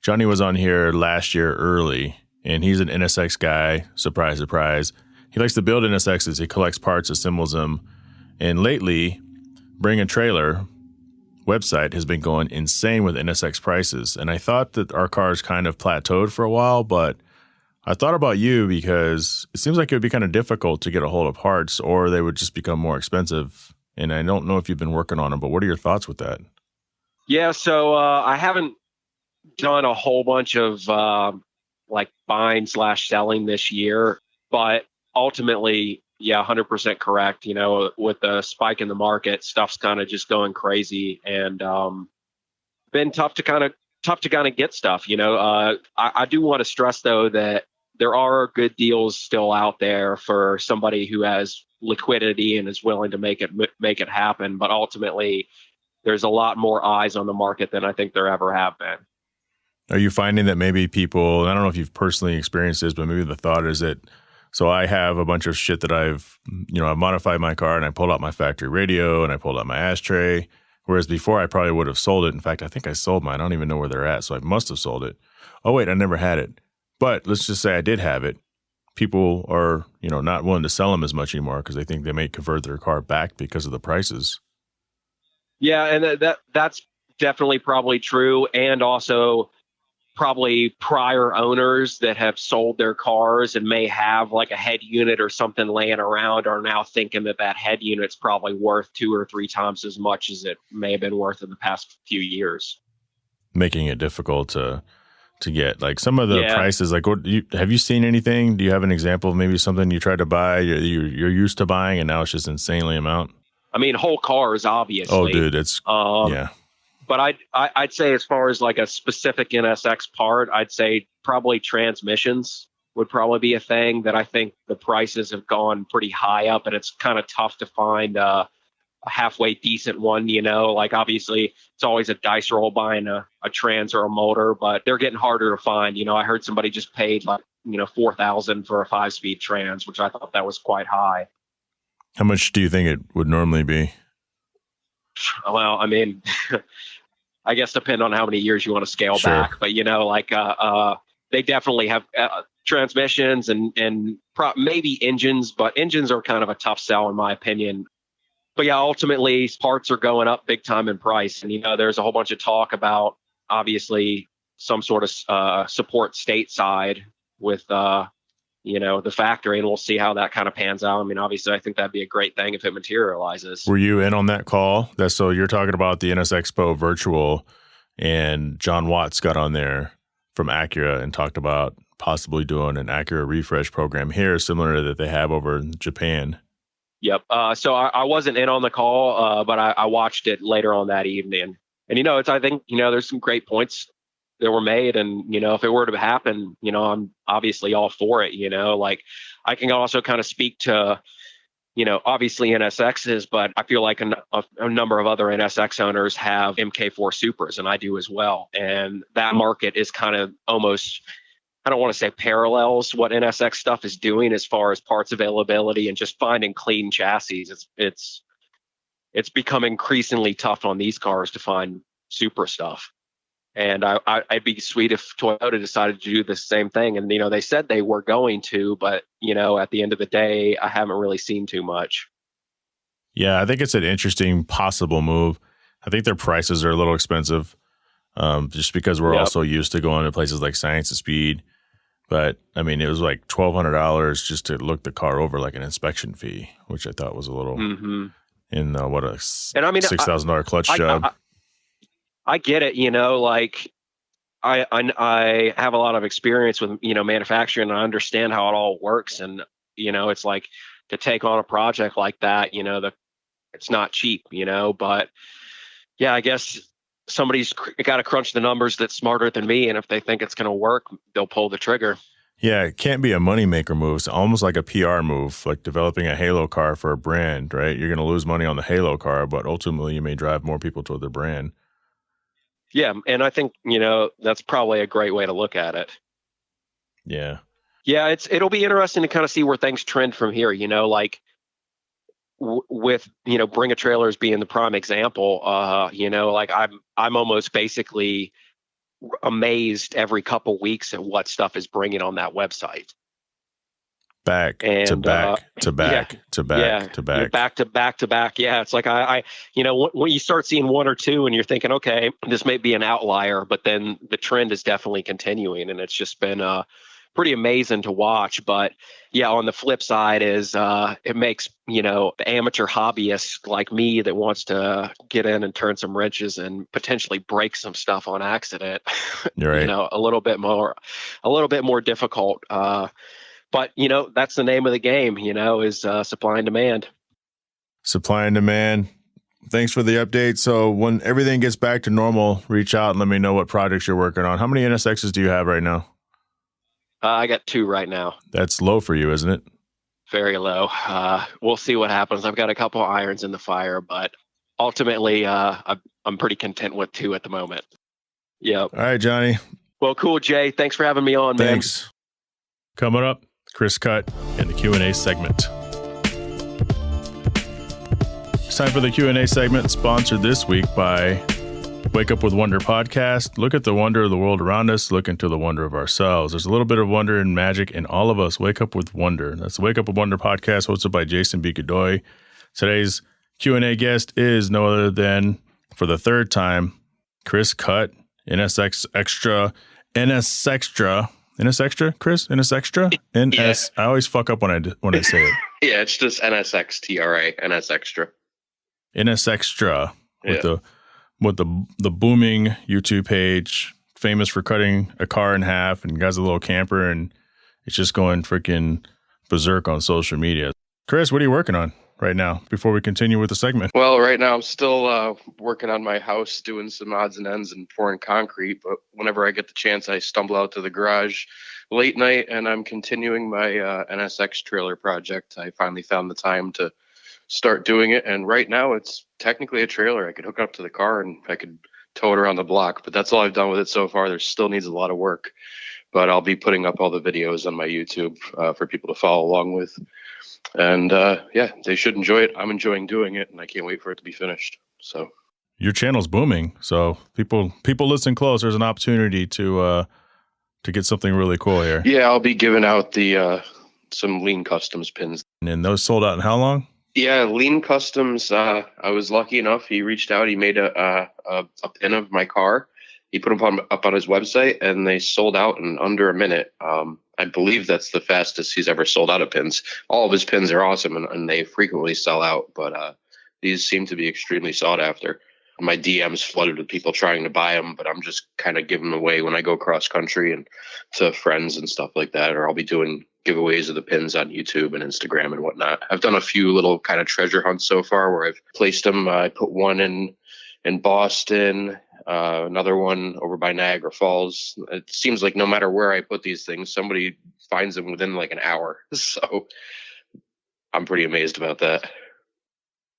Johnny was on here last year early, and he's an NSX guy. Surprise, surprise. He likes to build NSXs. He collects parts, assembles them, and lately, Bring a Trailer website has been going insane with NSX prices. And I thought that our cars kind of plateaued for a while, but I thought about you because it seems like it would be kind of difficult to get a hold of parts, or they would just become more expensive. And I don't know if you've been working on them, but what are your thoughts with that? Yeah, so I haven't done a whole bunch of buying/selling this year, but ultimately, yeah, 100% correct. With the spike in the market, stuff's kind of just going crazy, and been tough to kind of get stuff. I do want to stress though that there are good deals still out there for somebody who has liquidity and is willing to make it happen. But ultimately, there's a lot more eyes on the market than I think there ever have been. Are you finding that maybe people, and I don't know if you've personally experienced this, but maybe the thought is that, so I have a bunch of shit that I've modified my car, and I pulled out my factory radio and I pulled out my ashtray. Whereas before I probably would have sold it. In fact, I think I sold mine. I don't even know where they're at. So I must have sold it. Oh, wait, I never had it. But let's just say I did have it. People are, not willing to sell them as much anymore because they think they may convert their car back because of the prices. Yeah, and that's definitely probably true. And also probably prior owners that have sold their cars and may have like a head unit or something laying around are now thinking that head unit's probably worth 2 or 3 times as much as it may have been worth in the past few years. Making it difficult to get like some of the prices. Like, have you seen anything? Do you have an example of maybe something you tried to buy, you're used to buying, and now it's just insanely amount? I mean, whole cars, obviously. Oh, dude, it's yeah. But I'd say as far as like a specific NSX part, I'd say probably transmissions would probably be a thing that I think the prices have gone pretty high up, and it's kind of tough to find a halfway decent one. Like obviously it's always a dice roll buying a trans or a motor, but they're getting harder to find. I heard somebody just paid like $4,000 for a 5-speed trans, which I thought that was quite high. How much do you think it would normally be? Well, I mean, I guess depend on how many years you want to scale back, but they definitely have transmissions and maybe engines, but engines are kind of a tough sell in my opinion. But yeah, ultimately parts are going up big time in price. And, there's a whole bunch of talk about obviously some sort of support stateside with the factory, and we'll see how that kind of pans out. I mean, obviously, I think that'd be a great thing if it materializes. Were you in on that call? So you're talking about the NS Expo virtual, and John Watts got on there from Acura and talked about possibly doing an Acura refresh program here, similar to that they have over in Japan. Yep. So I wasn't in on the call, but I watched it later on that evening. And, I think, there's some great points that were made. And, if it were to happen, I'm obviously all for it. Like I can also kind of speak to, obviously NSXs, but I feel like a number of other NSX owners have MK4 Supras, and I do as well. And that market is kind of almost, I don't want to say parallels what NSX stuff is doing as far as parts availability and just finding clean chassis. It's become increasingly tough on these cars to find Supra stuff. And I'd be sweet if Toyota decided to do the same thing. And, they said they were going to, but, at the end of the day, I haven't really seen too much. Yeah, I think it's an interesting possible move. I think their prices are a little expensive just because we're also used to going to places like Science of Speed. But, I mean, it was like $1,200 just to look the car over, like an inspection fee, which I thought was a little in what a $6,000 clutch job. I get it, like I have a lot of experience with, manufacturing, and I understand how it all works. And, it's like to take on a project like that, it's not cheap, but yeah, I guess somebody's got to crunch the numbers that's smarter than me. And if they think it's going to work, they'll pull the trigger. Yeah, it can't be a moneymaker move. It's almost like a PR move, like developing a Halo car for a brand, right? You're going to lose money on the Halo car, but ultimately you may drive more people toward the brand. Yeah, and I think, that's probably a great way to look at it. Yeah. Yeah, it'll be interesting to kind of see where things trend from here, like with, Bring a Trailer as being the prime example, like I'm almost basically amazed every couple weeks at what stuff is bringing on that website. Back to back. Yeah, it's like I when you start seeing one or two and you're thinking, okay, this may be an outlier, but then the trend is definitely continuing, and it's just been pretty amazing to watch. But yeah, on the flip side is it makes the amateur hobbyist like me that wants to get in and turn some wrenches and potentially break some stuff on accident, right. a little bit more difficult. But, that's the name of the game, is supply and demand. Supply and demand. Thanks for the update. So when everything gets back to normal, reach out and let me know what projects you're working on. How many NSXs do you have right now? I got 2 right now. That's low for you, isn't it? Very low. We'll see what happens. I've got a couple irons in the fire, but ultimately I'm pretty content with 2 at the moment. Yep. All right, Johnny. Well, cool, Jay. Thanks for having me on, man. Thanks. Coming up, Chris Cutt in the Q&A segment. It's time for the Q&A segment, sponsored this week by Wake Up with Wonder Podcast. Look at the wonder of the world around us. Look into the wonder of ourselves. There's a little bit of wonder and magic in all of us. Wake Up with Wonder. That's the Wake Up with Wonder Podcast, hosted by Jason B. Godoy. Today's Q&A guest is no other than, for the third time, Chris Cutt, NSXTRA, Chris? NSXTRA? NS. Yeah. I always fuck up when I say it. Yeah, it's just NSXTRA, NSXTRA. NSXTRA with the booming YouTube page, famous for cutting a car in half and has a little camper, and it's just going freaking berserk on social media. Chris, what are you working on right now before we continue with the segment? Well, right now I'm still working on my house, doing some odds and ends and pouring concrete. But whenever I get the chance, I stumble out to the garage late night and I'm continuing my NSX trailer project. I finally found the time to start doing it. And right now it's technically a trailer. I could hook up to the car and I could tow it around the block. But that's all I've done with it so far. There still needs a lot of work. But I'll be putting up all the videos on my YouTube for people to follow along with. And yeah, they should enjoy it. I'm enjoying doing it, and I can't wait for it to be finished. So your channel's booming, so people listen close. There's an opportunity to get something really cool here. Yeah, I'll be giving out the some Lean Customs pins. And those sold out in how long? Yeah, Lean Customs. I was lucky enough. He reached out. He made a pin of my car. He put them up on his website, and they sold out in under a minute. I believe that's the fastest he's ever sold out of pins. All of his pins are awesome, and they frequently sell out, but these seem to be extremely sought after. My DMs flooded with people trying to buy them, but I'm just kind of giving them away when I go cross country and to friends and stuff like that, or I'll be doing giveaways of the pins on YouTube and Instagram and whatnot. I've done a few little kind of treasure hunts so far where I've placed them. I put one in Boston, another one over by Niagara Falls. It seems like no matter where I put these things, somebody finds them within like an hour. So I'm pretty amazed about that.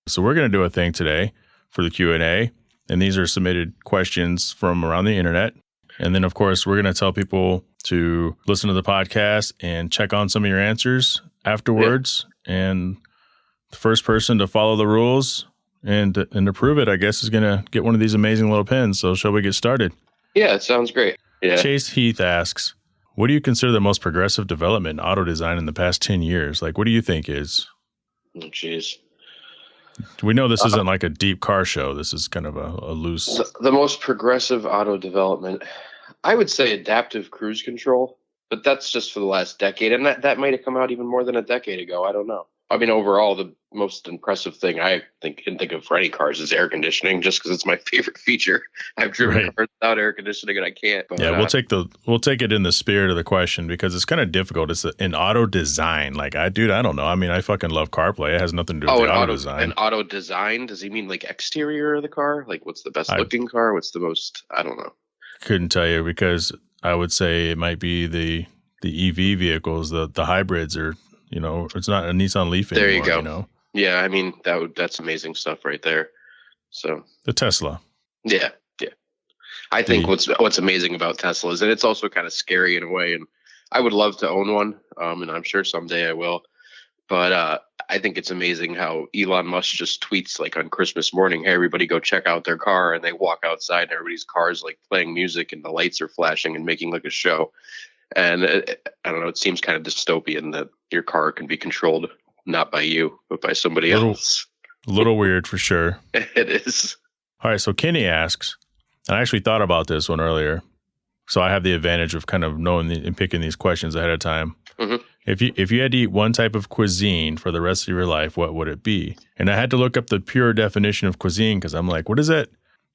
So we're going to do a thing today for the Q&A, and these are submitted questions from around the internet. And then, of course, we're going to tell people to listen to the podcast and check on some of your answers afterwards. Yep. And the first person to follow the rules and approve it, I guess, is going to get one of these amazing little pins. So shall we get started? Yeah, it sounds great. Yeah. Chase Heath asks, what do you consider the most progressive development in auto design in the past 10 years? Like, what do you think is? Oh, jeez. We know this isn't like a deep car show. This is kind of a loose. The most progressive auto development, I would say adaptive cruise control, but that's just for the last decade. And that might have come out even more than a decade ago. I don't know. I mean, overall, the most impressive thing I can think of for any cars is air conditioning, just because it's my favorite feature. I've driven cars without air conditioning, and I can't. But, yeah, we'll take it in the spirit of the question because it's kind of difficult. It's in auto design. Like, I don't know. I mean, I fucking love CarPlay. It has nothing to do with the auto design. And auto design? Does he mean like exterior of the car? Like, what's the best looking car? What's the most? I don't know. Couldn't tell you because I would say it might be the EV vehicles, the hybrids, or it's not a Nissan Leaf anymore. There you go. Yeah, I mean that's amazing stuff right there. So the Tesla. Yeah. I think what's amazing about Tesla is, and it's also kind of scary in a way, and I would love to own one, and I'm sure someday I will. But I think it's amazing how Elon Musk just tweets like on Christmas morning, "Hey, everybody, go check out their car," and they walk outside, and everybody's car's like playing music, and the lights are flashing and making like a show. And I don't know, it seems kind of dystopian that your car can be controlled not by you, but by somebody else. A little weird for sure. It is. All right, so Kenny asks, and I actually thought about this one earlier, so I have the advantage of kind of knowing and picking these questions ahead of time. Mm-hmm. If you had to eat one type of cuisine for the rest of your life, what would it be? And I had to look up the pure definition of cuisine because I'm like, what is that?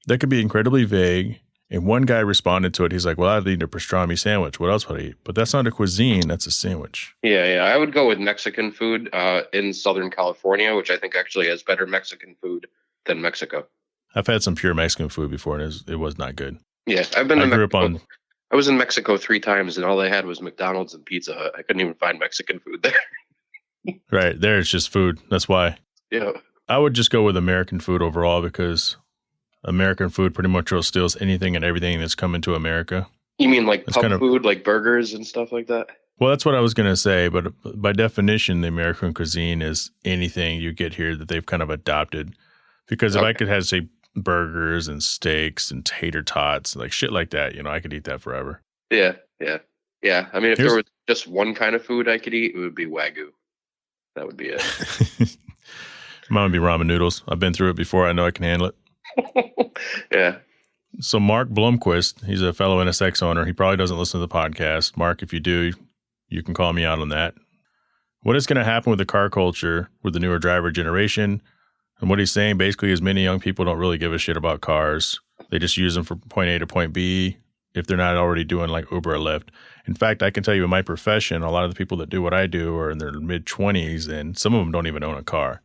That could be incredibly vague. And one guy responded to it. He's like, well, I'd eat a pastrami sandwich. What else would I eat? But that's not a cuisine. That's a sandwich. Yeah. I would go with Mexican food in Southern California, which I think actually has better Mexican food than Mexico. I've had some pure Mexican food before, and it was not good. Yeah, I've been to Mexico. I was in Mexico 3 times, and all they had was McDonald's and Pizza Hut. I couldn't even find Mexican food there. Right. There, it's just food. That's why. Yeah. I would just go with American food overall because American food pretty much steals anything and everything that's coming to America. You mean like pub food, like burgers and stuff like that? Well, that's what I was going to say. But by definition, the American cuisine is anything you get here that they've kind of adopted. Because if I could have, say, burgers and steaks and tater tots, like shit like that, I could eat that forever. Yeah. I mean, if there was just one kind of food I could eat, it would be Wagyu. That would be it. Mine would be ramen noodles. I've been through it before. I know I can handle it. Yeah. So Mark Blomquist, he's a fellow NSX owner. He probably doesn't listen to the podcast. Mark, if you do, you can call me out on that. What is going to happen with the car culture with the newer driver generation? And what he's saying basically is many young people don't really give a shit about cars. They just use them for point A to point B if they're not already doing like Uber or Lyft. In fact, I can tell you in my profession, a lot of the people that do what I do are in their mid-20s, and some of them don't even own a car.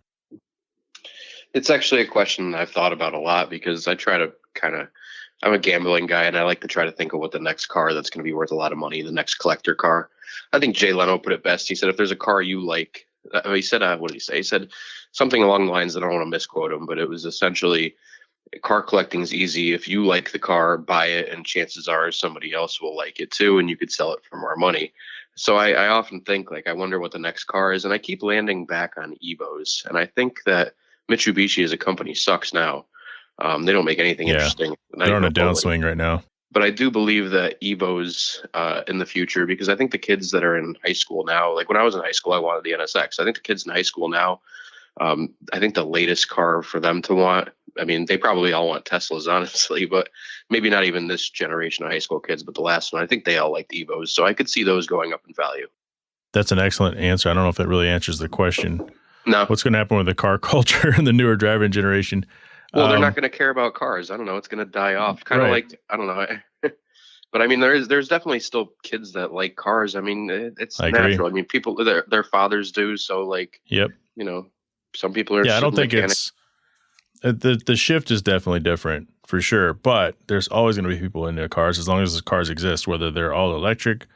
It's actually a question that I've thought about a lot because I try to I'm a gambling guy and I like to try to think of what the next car that's going to be worth a lot of money, the next collector car. I think Jay Leno put it best. He said, if there's a car you like, he said, what did he say? He said something along the lines that I don't want to misquote him, but it was essentially car collecting is easy. If you like the car, buy it, and chances are somebody else will like it too, and you could sell it for more money. So I often think, like, I wonder what the next car is, and I keep landing back on Evos, and I think that Mitsubishi as a company sucks now. They don't make anything interesting. They're on a downswing right now. But I do believe that Evos in the future, because I think the kids that are in high school now, like when I was in high school, I wanted the NSX. I think the kids in high school now, I think the latest car for them to want I mean, they probably all want Teslas, honestly, but maybe not even this generation of high school kids, but the last one. I think they all like the Evos, so I could see those going up in value. That's an excellent answer. I don't know if that really answers the question. No. What's going to happen with the car culture and the newer driving generation? Well, they're not going to care about cars. I don't know. It's going to die off. Kind of like, I don't know. But I mean, there's definitely still kids that like cars. I mean, it's natural. I mean, people, their fathers do. So like, yep. You know, some people are. Yeah, I don't think it's the shift is definitely different for sure. But there's always going to be people into cars as long as the cars exist, whether they're all electric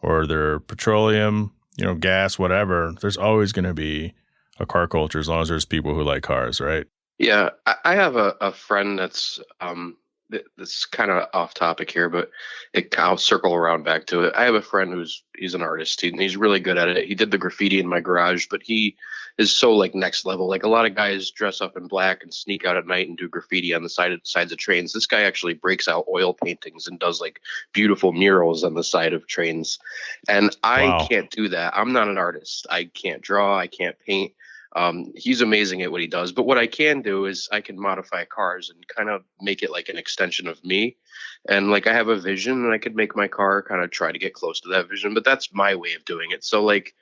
or they're petroleum, gas, whatever. There's always going to be a car culture as long as there's people who like cars, right? Yeah, I have a friend that's this is kind of off topic here, but I'll circle around back to it. I have a friend he's an artist. He's really good at it. He did the graffiti in my garage, but he is so like next level. Like a lot of guys dress up in black and sneak out at night and do graffiti on the sides of trains. This guy actually breaks out oil paintings and does like beautiful murals on the side of trains. And I can't do that. I'm not an artist. I can't draw. I can't paint. He's amazing at what he does, but what I can do is I can modify cars and kind of make it like an extension of me. And like I have a vision and I could make my car kind of try to get close to that vision, but that's my way of doing it. So like,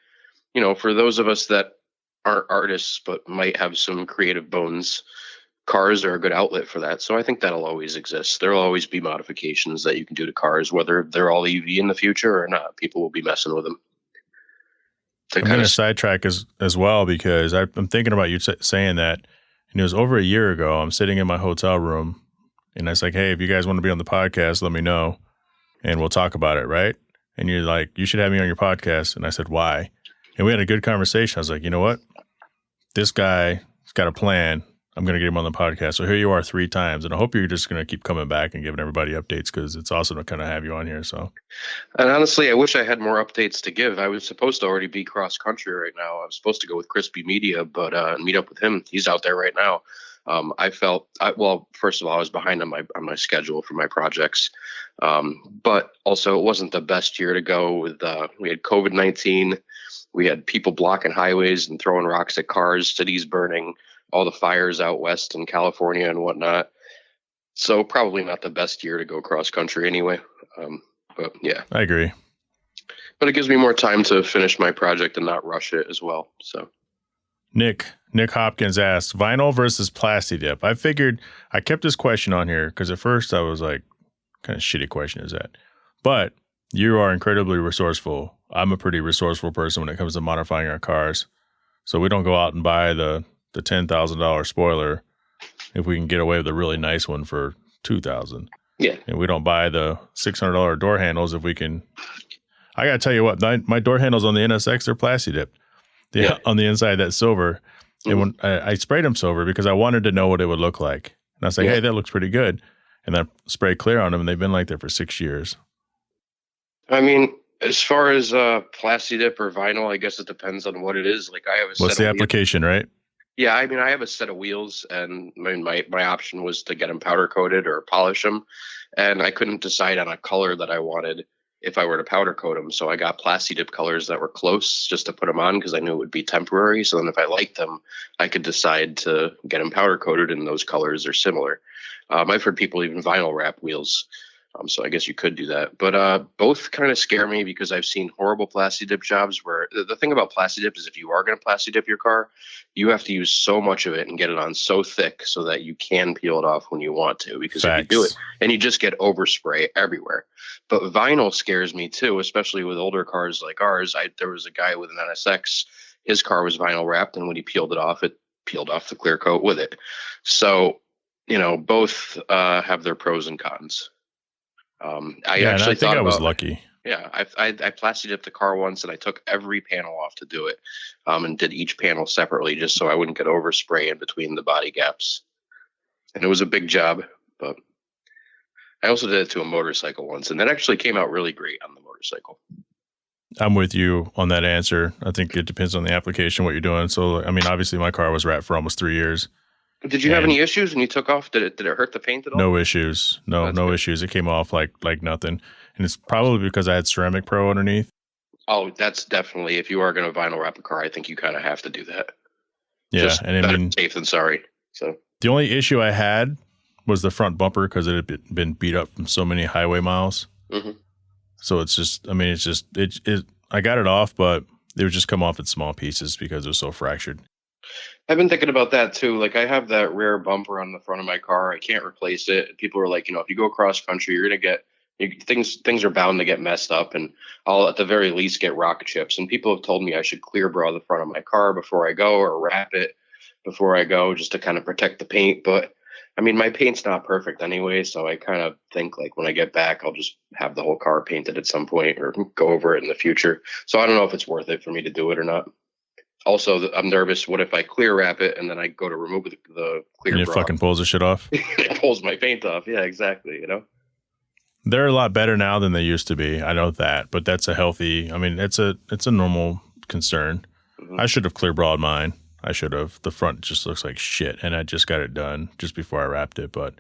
for those of us that aren't artists, but might have some creative bones, cars are a good outlet for that. So I think that'll always exist. There'll always be modifications that you can do to cars, whether they're all EV in the future or not. People will be messing with them. I'm going to sidetrack as well because I'm thinking about you saying that, and it was over a year ago. I'm sitting in my hotel room, and I was like, "Hey, if you guys want to be on the podcast, let me know, and we'll talk about it, right?" And you're like, "You should have me on your podcast," and I said, "Why?" And we had a good conversation. I was like, "You know what? This guy's got a plan. I'm going to get him on the podcast." So here you are 3 times, and I hope you're just going to keep coming back and giving everybody updates because it's awesome to kind of have you on here. So, and honestly, I wish I had more updates to give. I was supposed to already be cross country right now. I was supposed to go with Crispy Media, but meet up with him. He's out there right now. First of all, I was behind on my schedule for my projects, but also it wasn't the best year to go. We had COVID-19, we had people blocking highways and throwing rocks at cars, cities burning. All the fires out west in California and whatnot. So probably not the best year to go cross country anyway. But yeah, I agree. But it gives me more time to finish my project and not rush it as well. So Nick Hopkins asked, vinyl versus plasti dip. I kept this question on here because at first I was like, kind of shitty question is that? But you are incredibly resourceful. I'm a pretty resourceful person when it comes to modifying our cars. So we don't go out and buy the $10,000 spoiler if we can get away with a really nice one for $2,000. Yeah. And we don't buy the $600 door handles if we can. I got to tell you what, my door handles on the NSX, they're plasti dipped. On the inside, that's silver. Mm-hmm. And when I sprayed them silver because I wanted to know what it would look like. And I was like, hey, that looks pretty good. And then I sprayed clear on them and they've been like that for 6 years. I mean, as far as plasti dip or vinyl, I guess it depends on what it is. Like I have what's the application, right? Yeah, I mean, I have a set of wheels, and my option was to get them powder coated or polish them, and I couldn't decide on a color that I wanted if I were to powder coat them. So I got plasti dip colors that were close just to put them on because I knew it would be temporary. So then if I liked them, I could decide to get them powder coated, and those colors are similar. I've heard people even vinyl wrap wheels. So I guess you could do that. But both kind of scare me because I've seen horrible plasti dip jobs where the thing about plasti dip is if you are going to plasti dip your car, you have to use so much of it and get it on so thick so that you can peel it off when you want to. Because if you do it, and you just get overspray everywhere. But vinyl scares me too, especially with older cars like ours. There was a guy with an NSX. His car was vinyl wrapped, and when he peeled it peeled off the clear coat with it. So, both have their pros and cons. I think I was lucky. Yeah, I plasti dipped the car once, and I took every panel off to do it, and did each panel separately just so I wouldn't get overspray in between the body gaps. And it was a big job, but I also did it to a motorcycle once, and that actually came out really great on the motorcycle. I'm with you on that answer. I think it depends on the application, what you're doing. So, I mean, obviously my car was wrapped for almost 3 years. Did you have any issues when you took off? Did it hurt the paint at all? No issues. No issues. It came off like nothing. And it's probably because I had Ceramic Pro underneath. Oh, that's definitely, if you are going to vinyl wrap a car, I think you kind of have to do that. Yeah. Just and I mean, safe than sorry. So The only issue I had was the front bumper because it had been beat up from so many highway miles. Mm-hmm. So it's just, I mean, it's just, I got it off, but it would just come off in small pieces because it was so fractured. I've been thinking about that too. Like I have that rear bumper on the front of my car. I can't replace it. People are like, if you go cross country, you're going to get things are bound to get messed up, and I'll at the very least get rock chips. And people have told me I should clear bra the front of my car before I go, or wrap it before I go, just to kind of protect the paint. But I mean, my paint's not perfect anyway, so I kind of think like when I get back, I'll just have the whole car painted at some point or go over it in the future. So I don't know if it's worth it for me to do it or not. Also, I'm nervous. What if I clear wrap it and then I go to remove the clear and it bra? fucking pulls the shit off? It pulls my paint off. Yeah, exactly. They're a lot better now than they used to be. I know that, but that's a healthy, I mean, it's a normal concern. Mm-hmm. I should have clear bra'd mine. I should have. The front just looks like shit, and I just got it done just before I wrapped it. But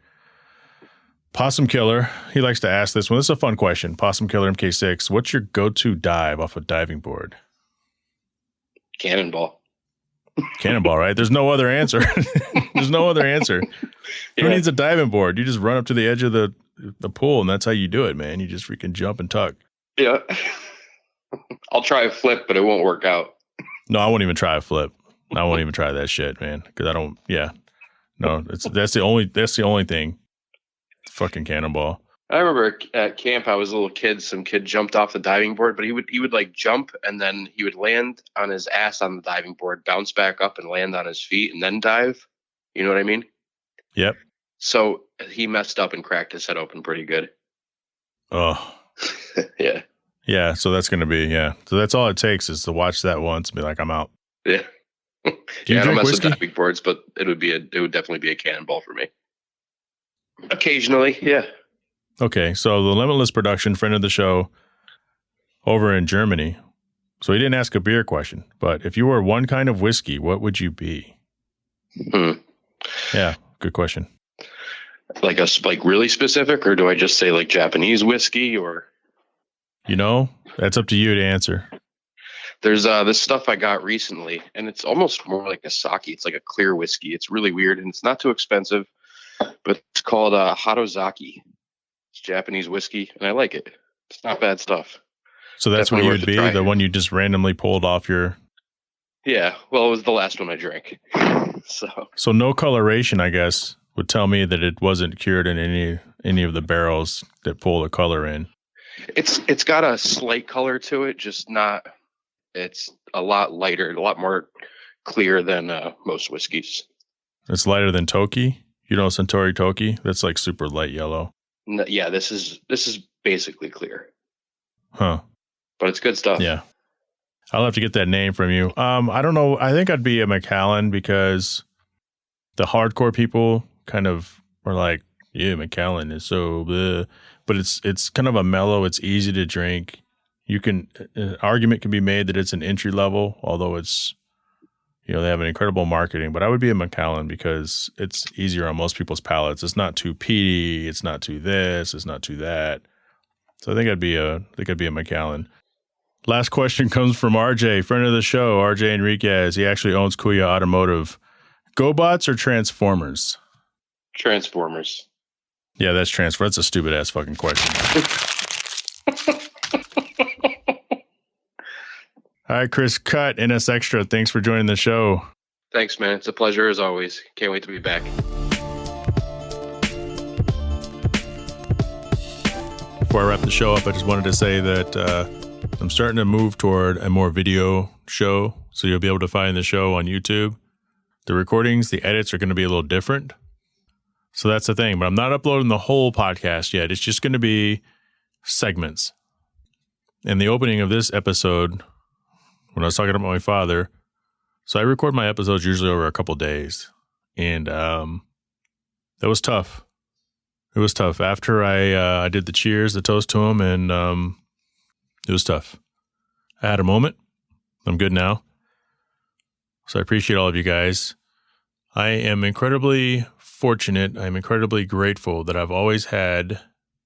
Possum Killer, he likes to ask this one. This is a fun question. Possum Killer MK6, what's your go-to dive off a diving board? Cannonball. Cannonball, right? There's no other answer. There's no other answer. Who needs a diving board? You just run up to the edge of the pool, and that's how you do it, man. You just freaking jump and tuck. Yeah. I'll try a flip, but it won't work out. No, I won't even try a flip. I won't even try that shit, man. Because I don't. Yeah, no. That's the only thing. Fucking Cannonball. I remember at camp, I was a little kid. Some kid jumped off the diving board, but he would like jump, and then he would land on his ass on the diving board, bounce back up, and land on his feet, and then dive. You know what I mean? Yep. So he messed up and cracked his head open pretty good. Oh. Yeah. Yeah. So that's gonna be So that's all it takes is to watch that once and be like, I'm out. Yeah. Yeah. I don't mess with diving boards, but it would definitely be a Cannonball for me. Occasionally, yeah. Okay, so the Limitless Production, friend of the show, over in Germany. So he didn't ask a beer question, but if you were one kind of whiskey, what would you be? Yeah, good question. Like really specific, or do I just say like Japanese whiskey, or? That's up to you to answer. There's this stuff I got recently, and it's almost more like a sake. It's like a clear whiskey. It's really weird, and it's not too expensive, but it's called Harozaki. It's Japanese whiskey, and I like it. It's not bad stuff. So that's Definitely what you would be? The one you just randomly pulled off your... Yeah, well, it was the last one I drank. So no coloration, I guess, would tell me that it wasn't cured in any of the barrels that pull the color in. It's got a slight color to it, just not... It's a lot lighter, a lot more clear than most whiskeys. It's lighter than Toki? Suntory Toki? That's like super light yellow. No, yeah, this is basically clear. Huh. But it's good stuff. Yeah. I'll have to get that name from you. I don't know. I think I'd be a Macallan because the hardcore people kind of are like, yeah, Macallan is so bleh. But it's kind of a mellow, it's easy to drink. An argument can be made that it's an entry level, although it's, they have an incredible marketing, but I would be a Macallan because it's easier on most people's palates. It's not too peaty. It's not too this. It's not too that. So I think I'd be a Macallan. Last question comes from RJ, friend of the show, RJ Enriquez. He actually owns Kuya Automotive. GoBots or Transformers? Transformers. Yeah, that's That's a stupid ass fucking question. All right, Chris Cut, NSXTRA. Thanks for joining the show. Thanks, man. It's a pleasure as always. Can't wait to be back. Before I wrap the show up, I just wanted to say that I'm starting to move toward a more video show, so you'll be able to find the show on YouTube. The recordings, the edits are going to be a little different. So that's the thing, but I'm not uploading the whole podcast yet. It's just going to be segments. In the opening of this episode, when I was talking about my father, so I record my episodes usually over a couple of days, and that was tough. It was tough. After I did the cheers, the toast to him, and it was tough. I had a moment. I'm good now. So I appreciate all of you guys. I am incredibly fortunate. I'm incredibly grateful that I've always had,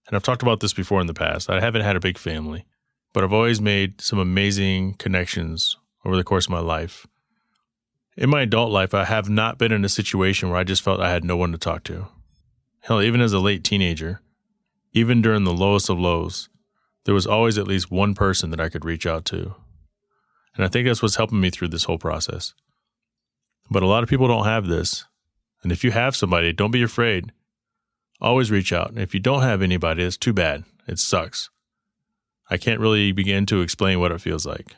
and I've talked about this before in the past, I haven't had a big family, but I've always made some amazing connections over the course of my life. In my adult life, I have not been in a situation where I just felt I had no one to talk to. Hell, even as a late teenager, even during the lowest of lows, there was always at least one person that I could reach out to. And I think that's what's helping me through this whole process. But a lot of people don't have this. And if you have somebody, don't be afraid. Always reach out. And if you don't have anybody, it's too bad. It sucks. I can't really begin to explain what it feels like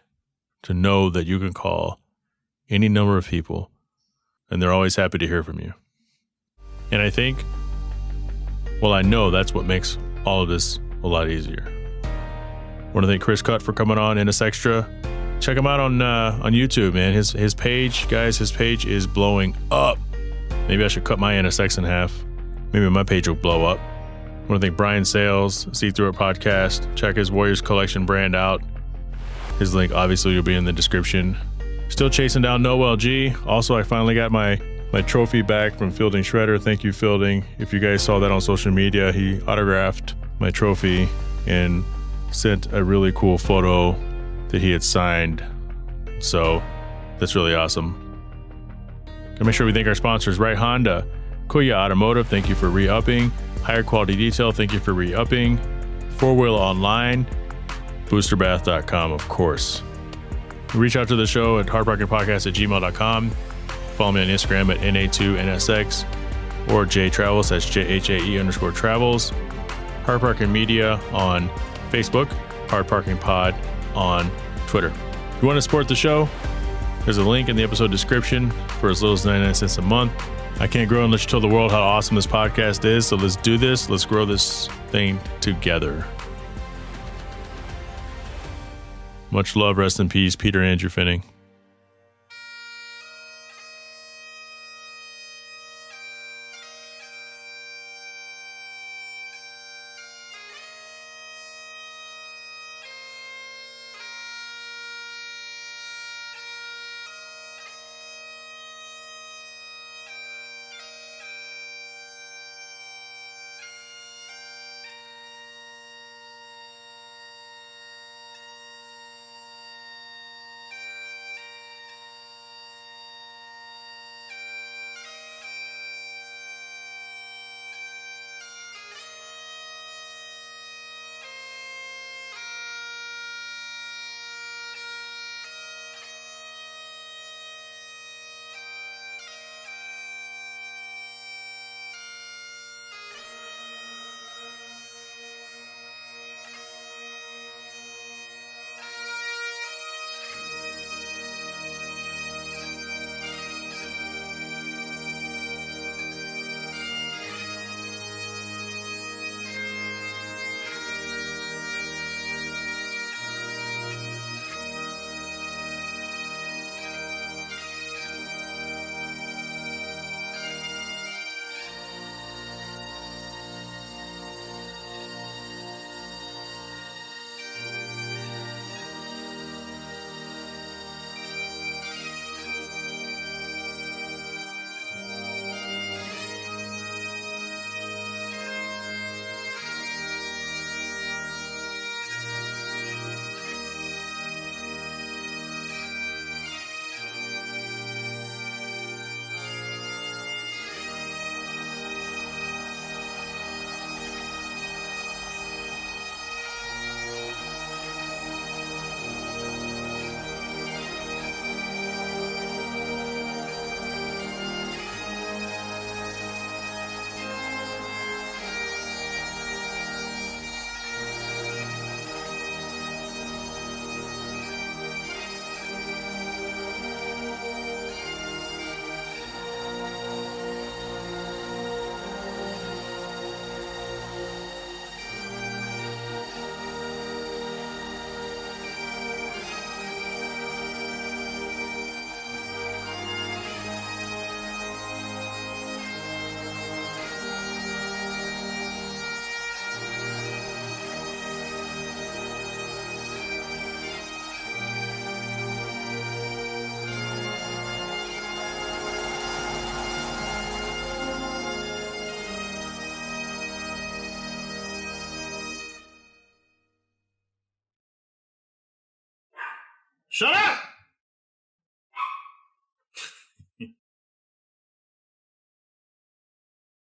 to know that you can call any number of people and they're always happy to hear from you. And I think, well, I know that's what makes all of this a lot easier. I want to thank Chris Cutt for coming on NSXTRA. Check him out on YouTube, man. His page, guys, his page is blowing up. Maybe I should cut my NSX in half. Maybe my page will blow up. I want to thank Brian Sales, See Through It Podcast. Check his Warriors Collection brand out. His link obviously will be in the description. Still chasing down Noel G. Also, I finally got my trophy back from Fielding Shredder. Thank you, Fielding. If you guys saw that on social media, he autographed my trophy and sent a really cool photo that he had signed. So that's really awesome. Gotta make sure we thank our sponsors, Right Honda, Kuya Automotive, thank you for re-upping. Higher Quality Detail, thank you for re-upping. 4Wheel Online, boosterbath.com, of course. Reach out to the show at hardparkingpodcast@gmail.com. Follow me on Instagram at NA2NSX or JTravels, that's JHAE_travels. Hard Parking Media on Facebook, Hard Parking Pod on Twitter. If you want to support the show, there's a link in the episode description for as little as 99 cents a month. I can't grow unless you tell the world how awesome this podcast is, so let's do this. Let's grow this thing together. Much love, rest in peace, Peter Andrew Finning. Shut up!